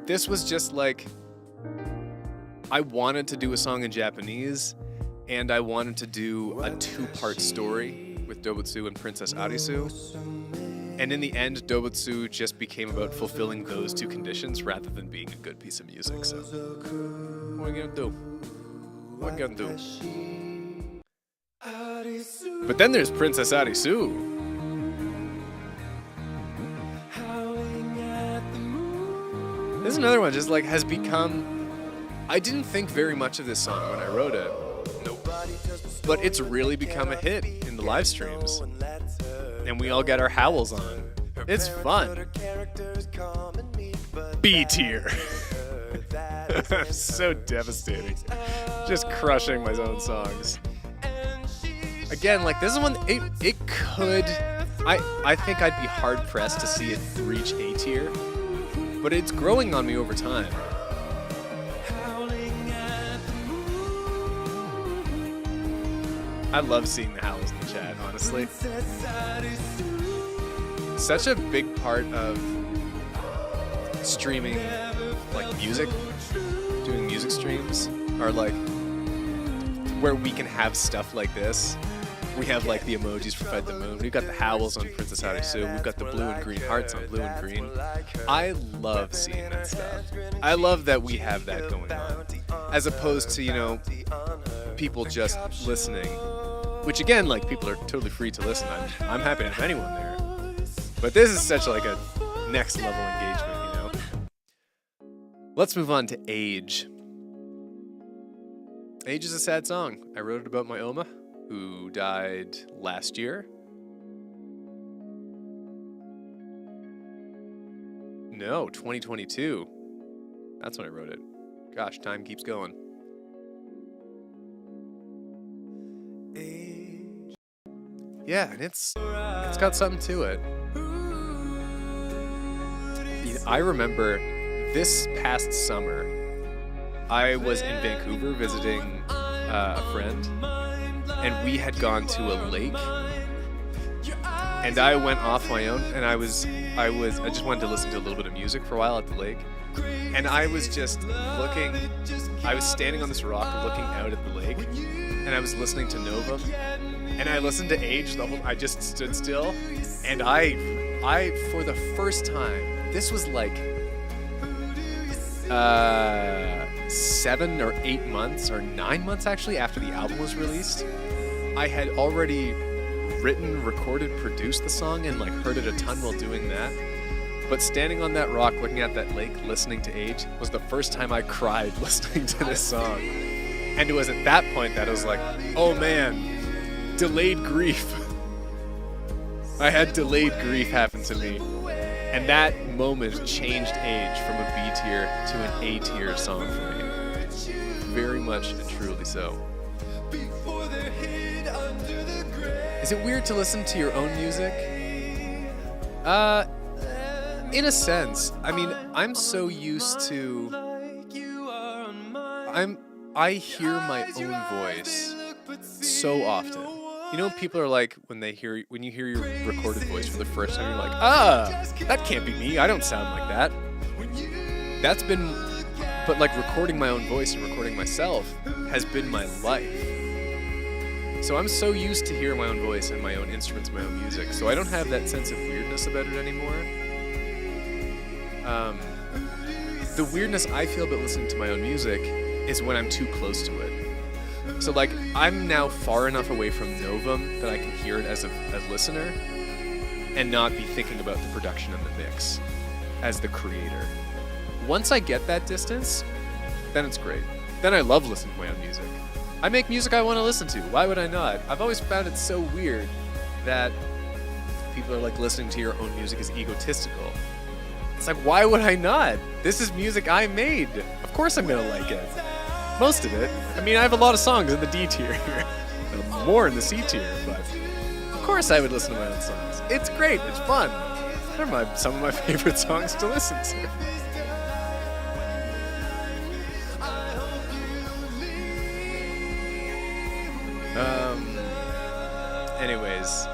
This was just like, I wanted to do a song in Japanese, and I wanted to do a 2-part story with Dobotsu and Princess Arisu. And in the end, Dobotsu just became about fulfilling those 2 conditions rather than being a good piece of music. So, what are you gonna do? What are you gonna do? But then there's Princess Arisu. This is another one, just like has become. I didn't think very much of this song when I wrote it. But it's really become a hit in the live streams. And we all get our howls on. It's fun. B tier. I'm so devastating. Just crushing my own songs. Again, like this is one, it could, I think I'd be hard pressed to see it reach A tier. But it's growing on me over time. I love seeing the howls in the chat, honestly. Such a big part of streaming, like music, doing music streams, are like where we can have stuff like this. We have like the emojis for Fight the Moon. We've got the howls on Princess Arisu. We've got the blue and green hearts on blue and green. I love seeing that stuff. I love that we have that going on. As opposed to, you know, people just listening. Which again, like people are totally free to listen. I'm happy to have anyone there. But this is such like a next level engagement, you know? Let's move on to Age. Age is a sad song. I wrote it about my Oma, who died last year. No, 2022. That's when I wrote it. Gosh, time keeps going. Yeah, and it's got something to it. I remember this past summer, I was in Vancouver visiting a friend, and we had gone to a lake, and I went off my own, and I just wanted to listen to a little bit of music for a while at the lake, and I was just looking, I was standing on this rock looking out at the lake, and I was listening to Novum, and I listened to Age the whole, I just stood still, and I for the first time, this was like 7 or 8 months, or 9 months actually, after the album was released, I had already written, recorded, produced the song, and like heard it a ton while doing that. But standing on that rock, looking at that lake, listening to Age, was the first time I cried listening to this song. And it was at that point that I was like, oh man, delayed grief. I had delayed grief happen to me. And that moment changed Age from a B tier to an A tier song for me. Very much and truly so. Is it weird to listen to your own music? In a sense. I mean, I'm so used to... I hear my own voice so often. You know, people are like, when you hear your recorded voice for the first time, you're like, that can't be me. I don't sound like that. But like recording my own voice and recording myself has been my life. So I'm so used to hearing my own voice and my own instruments, my own music. So I don't have that sense of weirdness about it anymore. The weirdness I feel about listening to my own music is when I'm too close to it. So like, I'm now far enough away from Novum that I can hear it as a listener and not be thinking about the production and the mix as the creator. Once I get that distance, then it's great. Then I love listening to my own music. I make music I want to listen to. Why would I not? I've always found it so weird that people are like, listening to your own music is egotistical. It's like, why would I not? This is music I made. Of course I'm gonna like it. Most of it. I mean, I have a lot of songs in the D tier here. More in the C tier, but of course I would listen to my own songs. It's great. It's fun. They're some of my favorite songs to listen to. Anyways.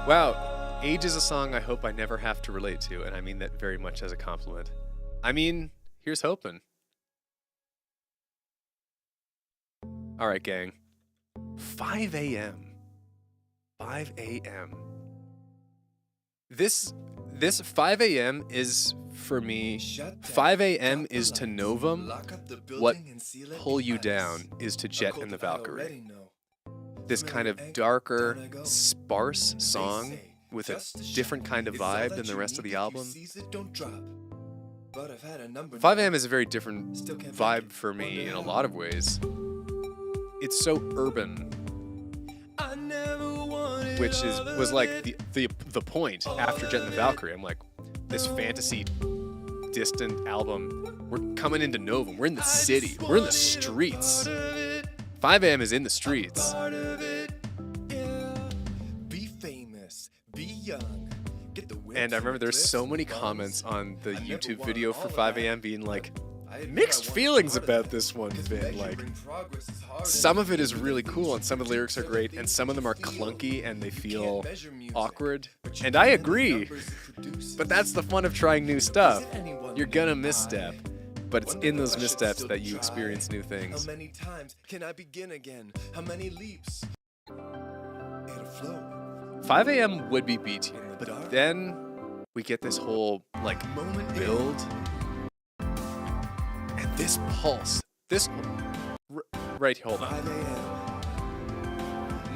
Wow. Age is a song I hope I never have to relate to, and I mean that very much as a compliment. I mean, here's hoping. All right, gang. 5 a.m. 5 a.m. This 5 a.m. is, for me, 5 a.m. is to Novum what Pull You Down is to Jet and the Valkyrie. This kind of darker, sparse song with a different kind of vibe than the rest of the album. 5 a.m. is a very different vibe for me in a lot of ways. It's so urban, which was like the point after Jet and the Valkyrie. I'm like, this fantasy distant album, we're coming into Novum, we're in the city, we're in the streets. 5 a.m. is in the streets. Be famous, be young. Get the And I remember there's so many comments on the YouTube video for 5 a.m. being like, mixed feelings about this one bit. Like, some of it is really cool and some of the lyrics are great and some of them are clunky and they feel awkward. And I agree, but that's the fun of trying new stuff. You're gonna misstep, but it's in those missteps that you experience new things. How many times can I begin again? How many leaps? It'll flow. 5 a.m. would be B tier, but then we get this whole like build and this pulse, this right, hold on. 5 a.m.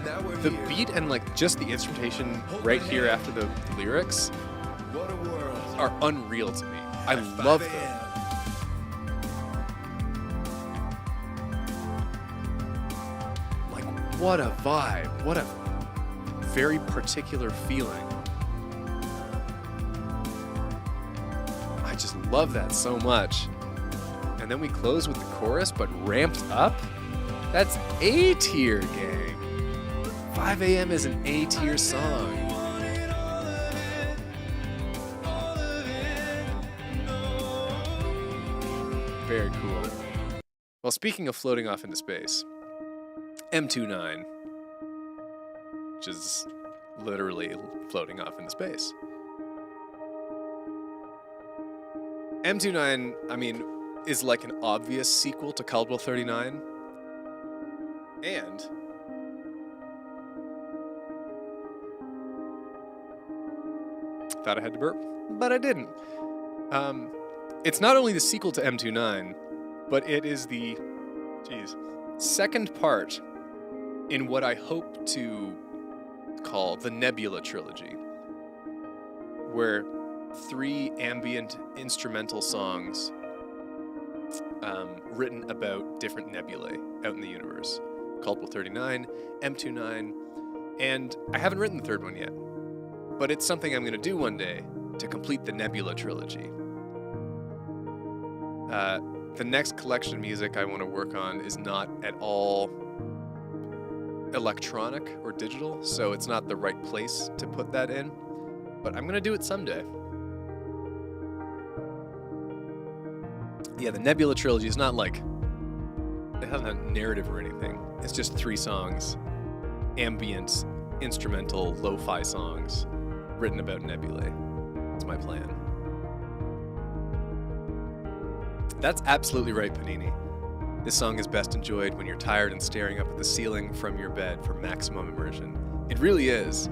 Now we're The here. beat and like just the instrumentation right here after the lyrics What a world. are unreal to me. I love 5 them. a.m. Like, what a vibe. What a very particular feeling. I just love that so much. And then we close with the chorus, but ramped up? That's A tier, gang. 5 a.m. is an A tier song. Very cool. Well, speaking of floating off into space, M29, which is literally floating off into space. M29, I mean, is like an obvious sequel to Caldwell 39. And thought I had to burp, but I didn't. It's not only the sequel to M29, but it is the, second part in what I hope to call the Nebula trilogy, where 3 ambient instrumental songs written about different nebulae out in the universe. Caldwell 39, M29, and I haven't written the third one yet, but it's something I'm going to do one day to complete the Nebula trilogy. The next collection of music I want to work on is not at all electronic or digital, so it's not the right place to put that in, but I'm going to do it someday. Yeah, the Nebula trilogy is not like, it hasn't a narrative or anything. It's just 3 songs, ambient, instrumental, lo-fi songs written about nebulae. That's my plan. That's absolutely right, Panini. This song is best enjoyed when you're tired and staring up at the ceiling from your bed for maximum immersion. It really is.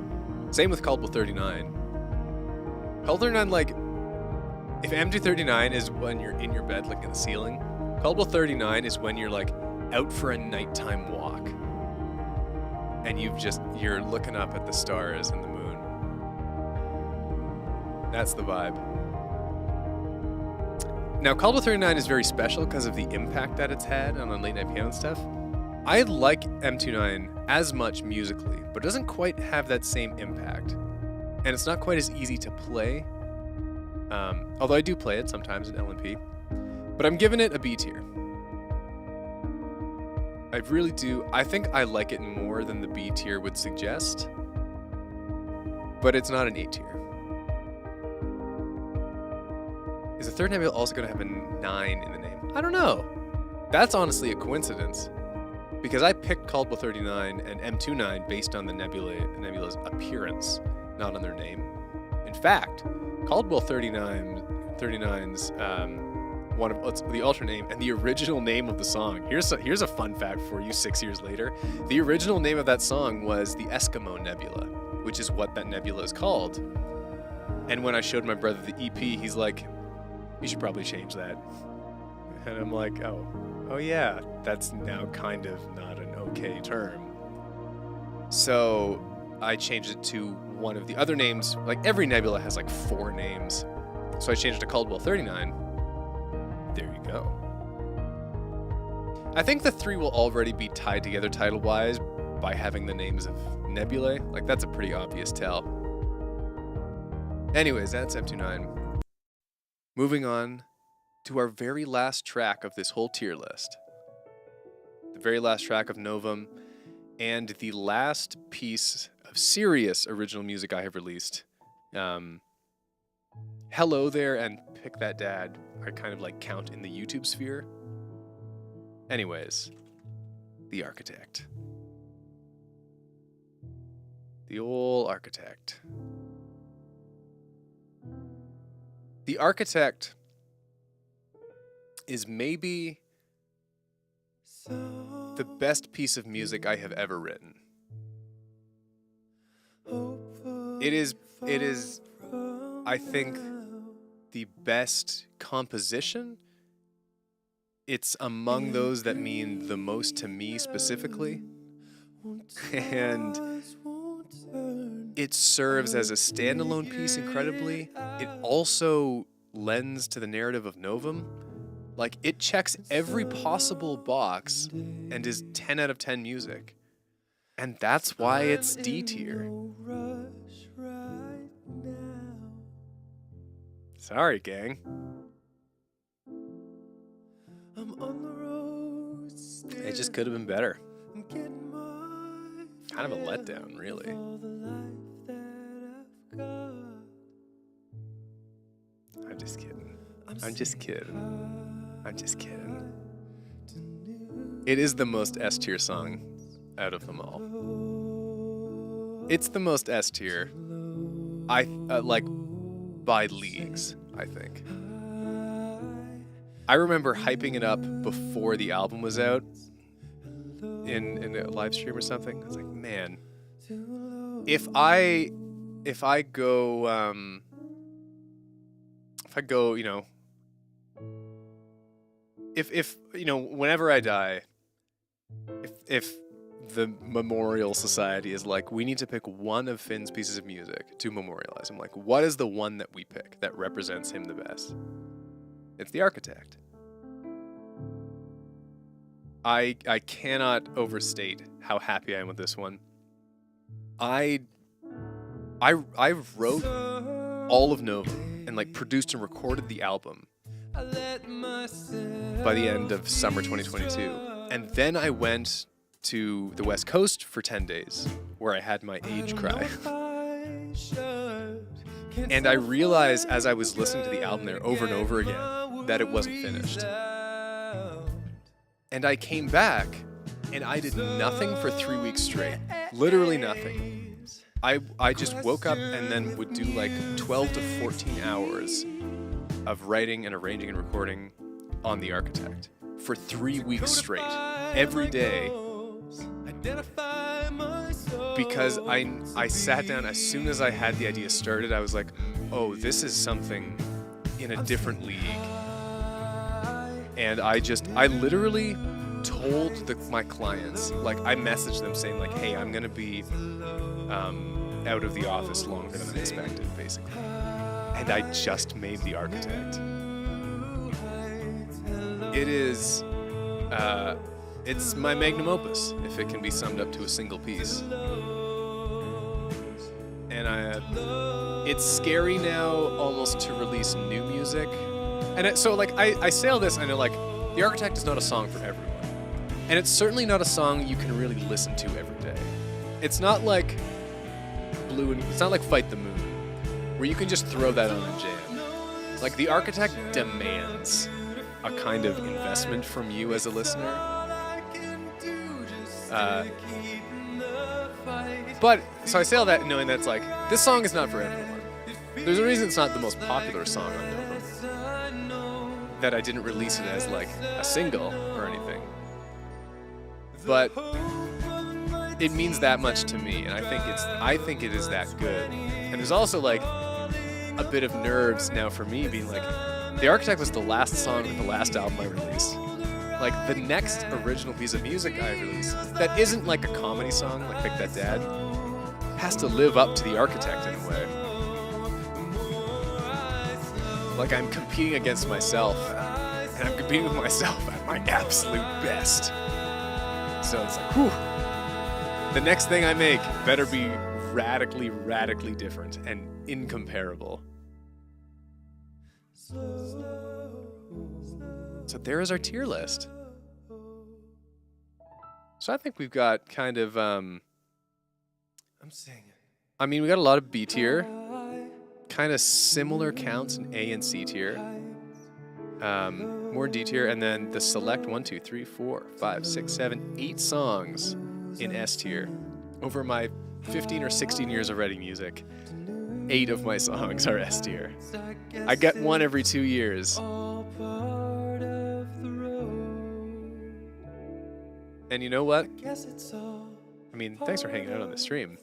Same with Caldwell 39. Caldwell 39, like, if M239 is when you're in your bed looking at the ceiling, Caldwell 39 is when you're like out for a nighttime walk and you're looking up at the stars and the moon. That's the vibe. Now, Caldwell 39 is very special because of the impact that it's had on Late Night Piano and stuff. I like M29 as much musically, but it doesn't quite have that same impact. And it's not quite as easy to play. Although I do play it sometimes in LNP. But I'm giving it a B tier. I really do. I think I like it more than the B tier would suggest. But it's not an A tier. Is the third nebula also going to have a 9 in the name? I don't know. That's honestly a coincidence. Because I picked Caldwell 39 and M29 based on the nebula's appearance, not on their name. In fact, Caldwell 39's one of the alternate name and the original name of the song. Here's a fun fact for you 6 years later. The original name of that song was the Eskimo Nebula, which is what that nebula is called. And when I showed my brother the EP, he's like, "You should probably change that." And I'm like, oh yeah, that's now kind of not an okay term. So I changed it to one of the other names. Like every nebula has like 4 names. So I changed it to Caldwell 39. There you go. I think the 3 will already be tied together title-wise by having the names of nebulae. Like that's a pretty obvious tell. Anyways, that's M29. Moving on to our very last track of this whole tier list. The very last track of Novum, and the last piece of serious original music I have released. Hello There and Pick That Dad are kind of like count in the YouTube sphere. Anyways, The Architect. The ol' Architect. The Architect is maybe the best piece of music I have ever written. It is, I think, the best composition. It's among those that mean the most to me specifically. And it serves as a standalone piece incredibly. It also lends to the narrative of Novum. Like, it checks every possible box and is 10 out of 10 music. And that's why it's D tier. Sorry, gang. It just could have been better. Kind of a letdown, really. I'm just kidding. I'm just kidding. It is the most S tier song out of them all. It's the most S tier. Like by leagues, I think. I remember hyping it up before the album was out in a live stream or something. I was like, man, if I go, you know, if you know, whenever I die, if the Memorial Society is like, we need to pick one of Finn's pieces of music to memorialize him, like, what is the one that we pick that represents him the best? It's The Architect. I cannot overstate how happy I am with this one. I wrote all of Novum and like produced and recorded the album by the end of summer 2022. And then I went to the West Coast for 10 days where I had my age cry. And I realized as I was listening to the album there over and over again that it wasn't finished. And I came back and I did nothing for 3 weeks straight. Literally nothing. I just woke up and then would do like 12 to 14 hours of writing and arranging and recording on The Architect for 3 weeks straight, every day, because I sat down as soon as I had the idea started. I was like, oh, this is something in a different league. And I literally told my clients, like, I messaged them saying like, hey, I'm gonna be out of the office longer than I expected, basically. And I just made The Architect. It is, it's my magnum opus, if it can be summed up to a single piece. And it's scary now almost to release new music so like I say all this, I know like The Architect is not a song for everyone. And it's certainly not a song you can really listen to every day. It's not like it's not like Fight the Moon, where you can just throw that on and jam. Like The Architect demands a kind of investment from you as a listener. But so I say all that knowing that it's like this song is not for everyone. There's a reason it's not the most popular song on Novum. That I didn't release it as like a single or anything. But it means that much to me, and I think it is that good. And there's also like a bit of nerves now for me being like, The Architect was the last song of the last album I released. Like the next original piece of music I release that isn't like a comedy song like Pick That Dad has to live up to The Architect in a way. Like I'm competing against myself, and I'm competing with myself at my absolute best. So it's like, whew. The next thing I make better be radically, radically different and incomparable. So there is our tier list. So I think we've got kind of, we got a lot of B tier, kind of similar counts in A and C tier, more D tier, and then the select 1, 2, 3, 4, 5, 6, 7, 8 songs in S tier. Over my 15 or 16 years of writing music, 8 of my songs are S tier. I get one every 2 years. And you know what? I mean, thanks for hanging out on the stream.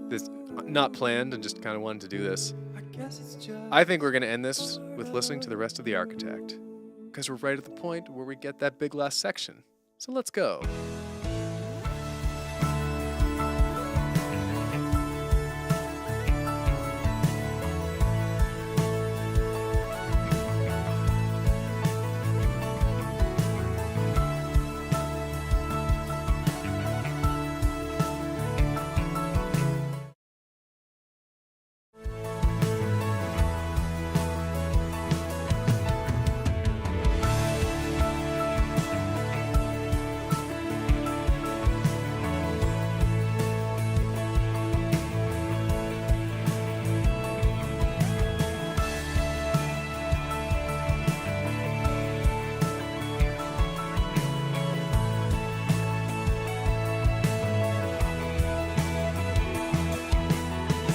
This not planned and just kind of wanted to do this. I think we're going to end this with listening to the rest of The Architect, because we're right at the point where we get that big last section. So let's go.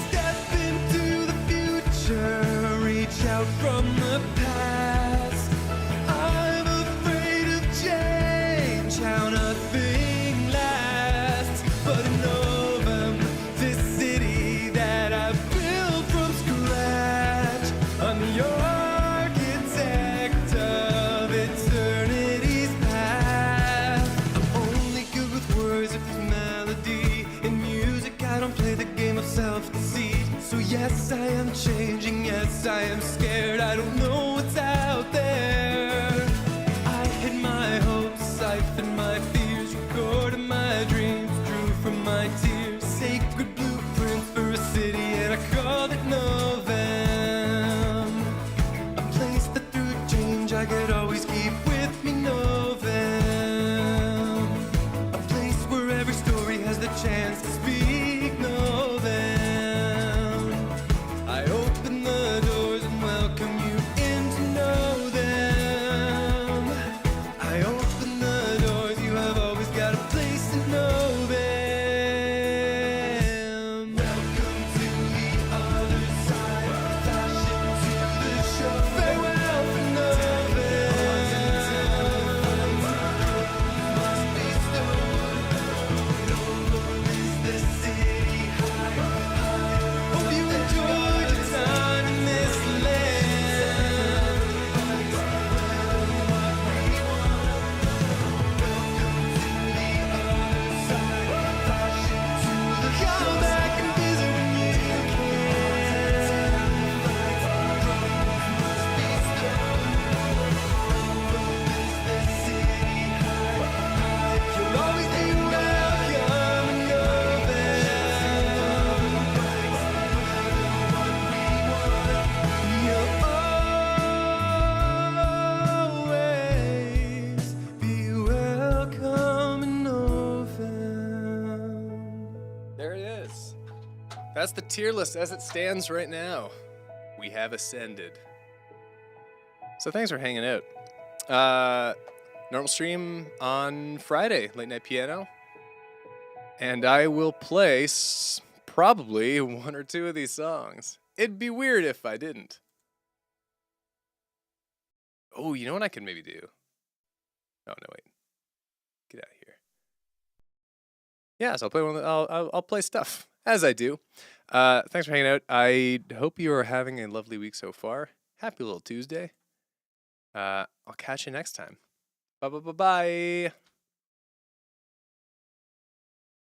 Step into the future, reach out from the past. I'm afraid of change, how nothing lasts. But in Novum, this city that I built from scratch, I'm the architect of eternity's path. I'm only good with words if it's melody. In music, I don't play the game of self-deceit. So yes, I am changing, yes, I am scared. I don't know what's out there. I hid my hopes, siphoned my fears, recorded my dreams, drew from my tears. Sacred blueprints for a city, and I called it Novum. A place that through change I could always keep with me, Novum. A place where every story has the chance to speak, Novum. I open the doors and welcome you in to know them. I open the doors, you have always got a place to know There it is. That's the tier list as it stands right now. We have ascended. So thanks for hanging out. Normal stream on Friday, late night piano. And I will play probably one or two of these songs. It'd be weird if I didn't. Oh, you know what I could maybe do? Oh, no, wait. Get out of here. Yeah, so I'll play I'll play stuff, as I do. Thanks for hanging out. I hope you are having a lovely week so far. Happy little Tuesday. I'll catch you next time. Bye.